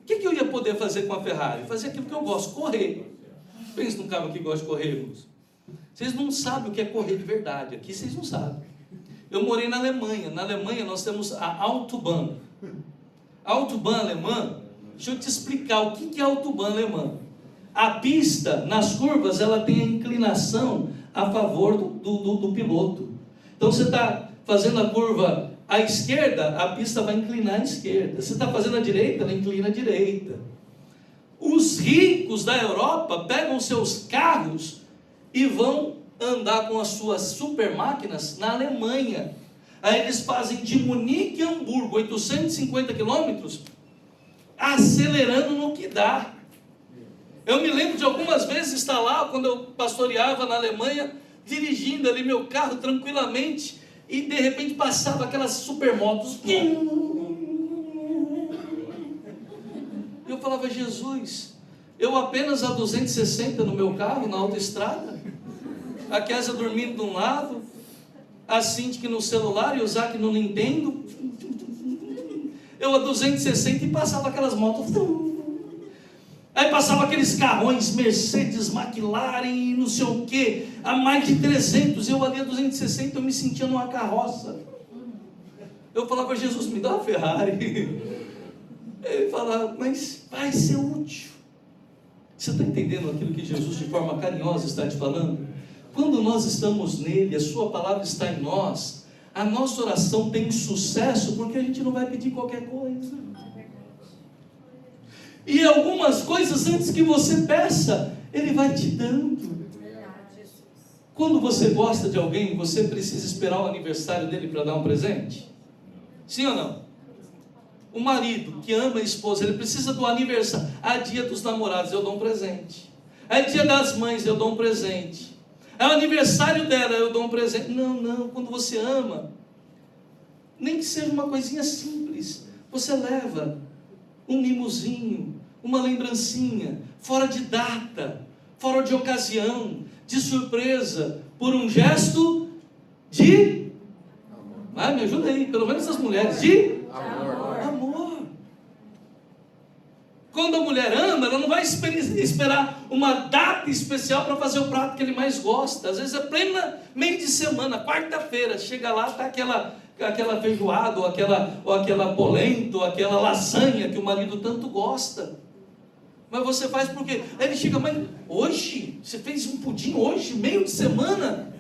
O que eu ia poder fazer com a Ferrari? Fazer aquilo que eu gosto, correr. Pensa num cara que gosta de correr, irmãos. Vocês não sabem o que é correr de verdade. Aqui vocês não sabem. Eu morei na Alemanha. Na Alemanha nós temos a Autobahn. A Autobahn alemã, deixa eu te explicar o que é a Autobahn alemã. A pista, nas curvas, ela tem a inclinação a favor do piloto. Então você está fazendo a curva à esquerda, a pista vai inclinar à esquerda. Você está fazendo à direita, ela inclina à direita. Os ricos da Europa pegam seus carros e vão andar com as suas super máquinas na Alemanha. Aí eles fazem de Munique a Hamburgo 850 quilômetros, acelerando no que dá. Eu me lembro de algumas vezes estar lá, quando eu pastoreava na Alemanha, dirigindo ali meu carro tranquilamente, e de repente passava aquelas supermotos. Eu falava: Jesus, eu apenas a 260 no meu carro, na autoestrada, a Kézia dormindo de um lado, a Cinti no celular e o Zac no Nintendo, eu a 260 e passava aquelas motos, aí passava aqueles carrões, Mercedes, McLaren e não sei o que, a mais de 300, eu ali a 260, eu me sentia numa carroça. Eu falava: Jesus, me dá uma Ferrari. Ele falava: mas vai ser útil. Você está entendendo aquilo que Jesus de forma carinhosa está te falando? Quando nós estamos nele, a sua palavra está em nós, a nossa oração tem sucesso, porque a gente não vai pedir qualquer coisa. E algumas coisas, antes que você peça, ele vai te dando. Quando você gosta de alguém, você precisa esperar o aniversário dele para dar um presente? Sim ou não? O marido que ama a esposa, ele precisa do aniversário. Dia dos namorados, eu dou um presente. Dia das mães, eu dou um presente. É o aniversário dela, eu dou um presente. Não, quando você ama, nem que seja uma coisinha simples, você leva um mimozinho, uma lembrancinha, fora de data, fora de ocasião, de surpresa, por um gesto de amor. Me ajuda aí, pelo menos as mulheres, de amor. Quando a mulher ama, ela não vai esperar uma data especial para fazer o prato que ele mais gosta. Às vezes é plena meio de semana, quarta-feira, chega lá, está aquela feijoada, ou aquela polenta, ou aquela lasanha que o marido tanto gosta. Mas você faz por quê? Aí ele chega: mas hoje? Você fez um pudim hoje? Meio de semana?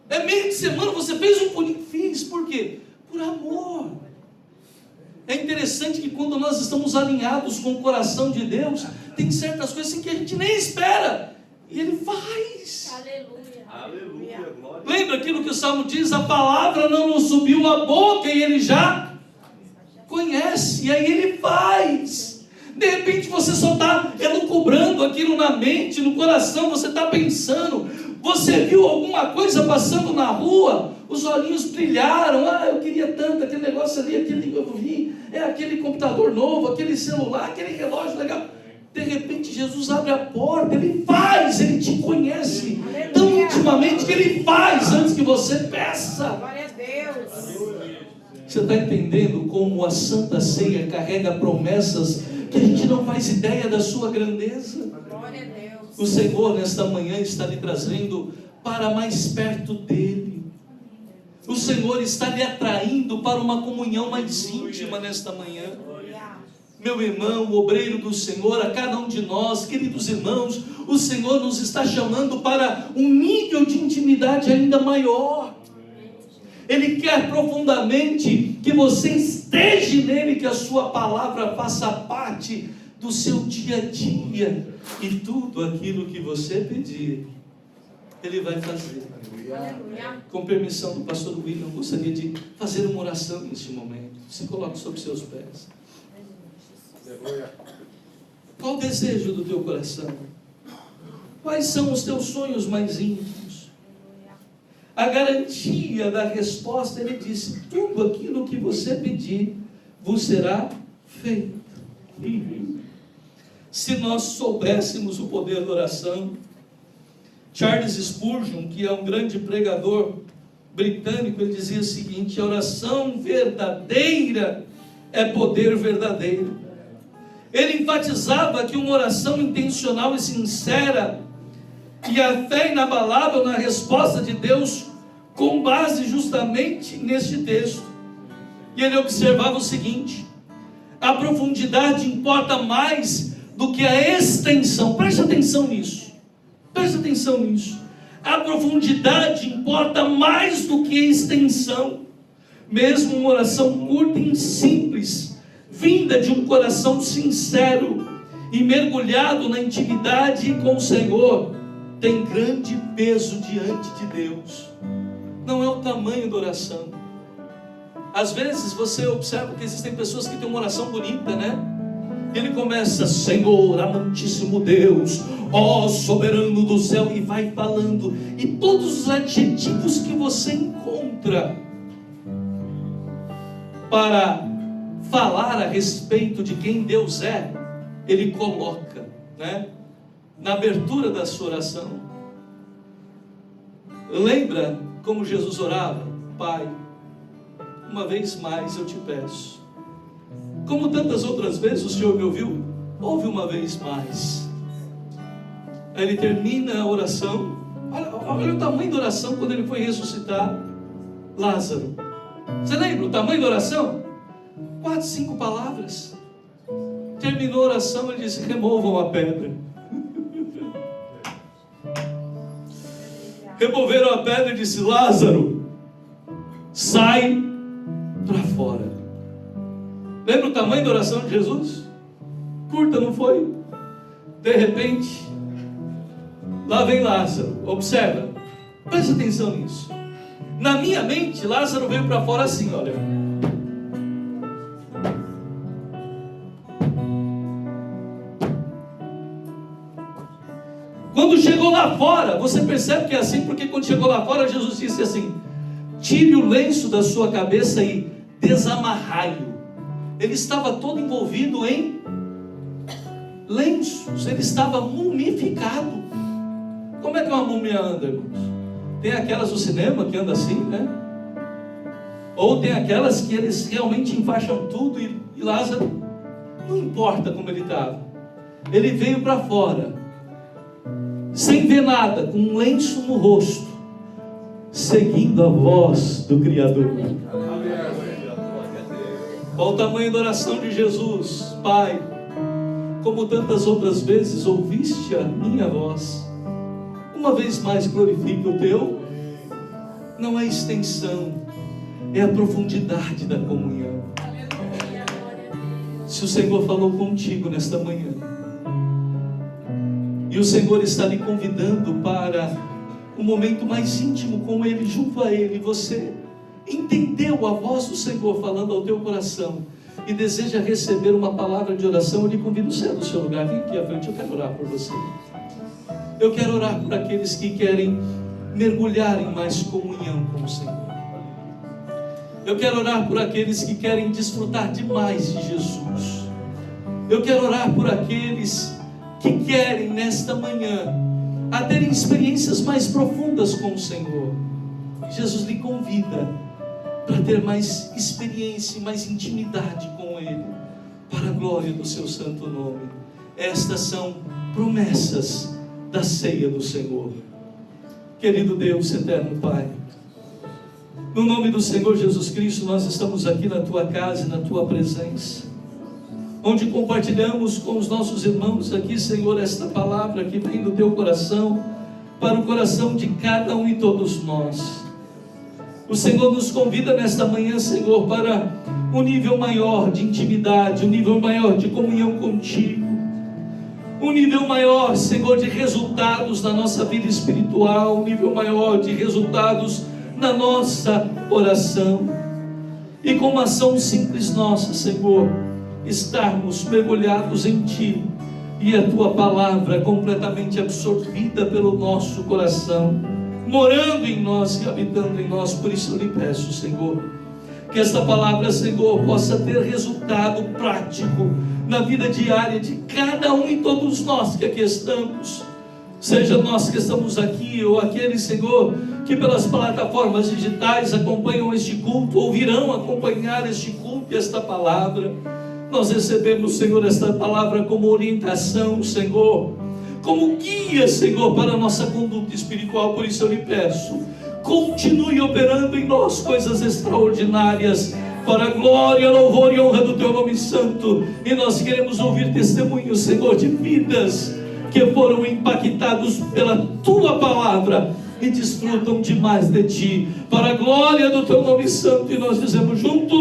É meio de semana, você fez um pudim? Fiz, por quê? Por amor. É interessante que quando nós estamos alinhados com o coração de Deus, tem certas coisas assim que a gente nem espera, e Ele faz. Aleluia. Lembra aquilo que o Salmo diz? A palavra não nos subiu à boca e Ele já conhece, e aí Ele faz. De repente você só está elucubrando aquilo na mente, no coração, você está pensando, você viu alguma coisa passando na rua, os olhinhos brilharam: eu queria tanto aquele negócio ali, aquele que eu vi, aquele computador novo, aquele celular, aquele relógio legal. De repente Jesus abre a porta, Ele faz, Ele te conhece tão intimamente, que Ele faz antes que você peça. Glória a Deus. Você está entendendo como a Santa Ceia carrega promessas que a gente não faz ideia da sua grandeza? Glória a Deus. O Senhor nesta manhã está lhe trazendo para mais perto dEle. O Senhor está lhe atraindo para uma comunhão mais íntima nesta manhã. Meu irmão, obreiro do Senhor, a cada um de nós, queridos irmãos, o Senhor nos está chamando para um nível de intimidade ainda maior. Ele quer profundamente que você esteja nele, que a sua palavra faça parte do seu dia a dia, e tudo aquilo que você pedir, Ele vai fazer. Aleluia. Com permissão do pastor William, eu gostaria de fazer uma oração neste momento. Se coloque sobre seus pés. Qual o desejo do teu coração? Quais são os teus sonhos mais íntimos? A garantia da resposta, Ele disse: tudo aquilo que você pedir vos será feito. Se nós soubéssemos o poder da oração, Charles Spurgeon, que é um grande pregador britânico, ele dizia o seguinte: a oração verdadeira é poder verdadeiro. Ele enfatizava que uma oração intencional e sincera, e a fé inabalável na resposta de Deus, com base justamente neste texto. E ele observava o seguinte: a profundidade importa mais do que a extensão. Preste atenção nisso. Preste atenção nisso. A profundidade importa mais do que a extensão. Mesmo uma oração curta e simples, vinda de um coração sincero e mergulhado na intimidade com o Senhor, tem grande peso diante de Deus. Não é o tamanho da oração. Às vezes você observa que existem pessoas que têm uma oração bonita, né? Ele começa: Senhor, amantíssimo Deus, ó soberano do céu, e vai falando, e todos os adjetivos que você encontra para falar a respeito de quem Deus é, Ele coloca, né, na abertura da sua oração. Lembra como Jesus orava? Pai, uma vez mais eu te peço. Como tantas outras vezes o Senhor me ouviu, ouve uma vez mais. Aí ele termina a oração. Olha o tamanho da oração quando ele foi ressuscitar Lázaro. Você lembra o tamanho da oração? 4, 5 palavras. Terminou a oração, ele disse: removam a pedra. Removeram a pedra e disse: Lázaro, sai para fora. Lembra o tamanho da oração de Jesus? Curta, não foi? De repente, lá vem Lázaro. Observa, preste atenção nisso. Na minha mente, Lázaro veio para fora assim, olha. Quando chegou lá fora, você percebe que é assim, porque quando chegou lá fora, Jesus disse assim: tire o lenço da sua cabeça e desamarrai-o. Ele estava todo envolvido em lenços, ele estava mumificado. Como é que uma múmia anda, irmãos? Tem aquelas do cinema que andam assim, né? Ou tem aquelas que eles realmente enfaixam tudo, e Lázaro, não importa como ele estava, ele veio para fora, sem ver nada, com um lenço no rosto, seguindo a voz do Criador. Qual o tamanho da oração de Jesus? Pai, como tantas outras vezes ouviste a minha voz, uma vez mais glorifique o teu. Não é extensão, é a profundidade da comunhão. Se o Senhor falou contigo nesta manhã, e o Senhor está lhe convidando para um momento mais íntimo com Ele, junto a Ele, você entendeu a voz do Senhor falando ao teu coração e deseja receber uma palavra de oração, eu lhe convido a sair do seu lugar. Vem aqui à frente, eu quero orar por você. Eu quero orar por aqueles que querem mergulhar em mais comunhão com o Senhor. Eu quero orar por aqueles que querem desfrutar demais de Jesus. Eu quero orar por aqueles que querem nesta manhã a terem experiências mais profundas com o Senhor. Jesus lhe convida para ter mais experiência, mais intimidade com Ele, para a glória do seu santo nome. Estas são promessas da ceia do Senhor. Querido Deus, eterno Pai, no nome do Senhor Jesus Cristo, nós estamos aqui na Tua casa e na Tua presença, onde compartilhamos com os nossos irmãos aqui, Senhor, esta palavra que vem do Teu coração, para o coração de cada um e todos nós. O Senhor nos convida nesta manhã, Senhor, para um nível maior de intimidade, um nível maior de comunhão contigo, um nível maior, Senhor, de resultados na nossa vida espiritual, um nível maior de resultados na nossa oração. E com uma ação simples nossa, Senhor, estarmos mergulhados em Ti e a Tua palavra completamente absorvida pelo nosso coração, morando em nós e habitando em nós. Por isso eu lhe peço, Senhor, que esta palavra, Senhor, possa ter resultado prático na vida diária de cada um e todos nós que aqui estamos, seja nós que estamos aqui ou aqueles, Senhor, que pelas plataformas digitais acompanham este culto ou virão acompanhar este culto e esta palavra. Nós recebemos, Senhor, esta palavra como orientação, Senhor, como guia, Senhor, para a nossa conduta espiritual. Por isso eu lhe peço, continue operando em nós coisas extraordinárias, para a glória, louvor e honra do Teu nome santo. E nós queremos ouvir testemunhos, Senhor, de vidas que foram impactados pela Tua palavra e desfrutam demais de Ti, para a glória do Teu nome santo. E nós dizemos juntos: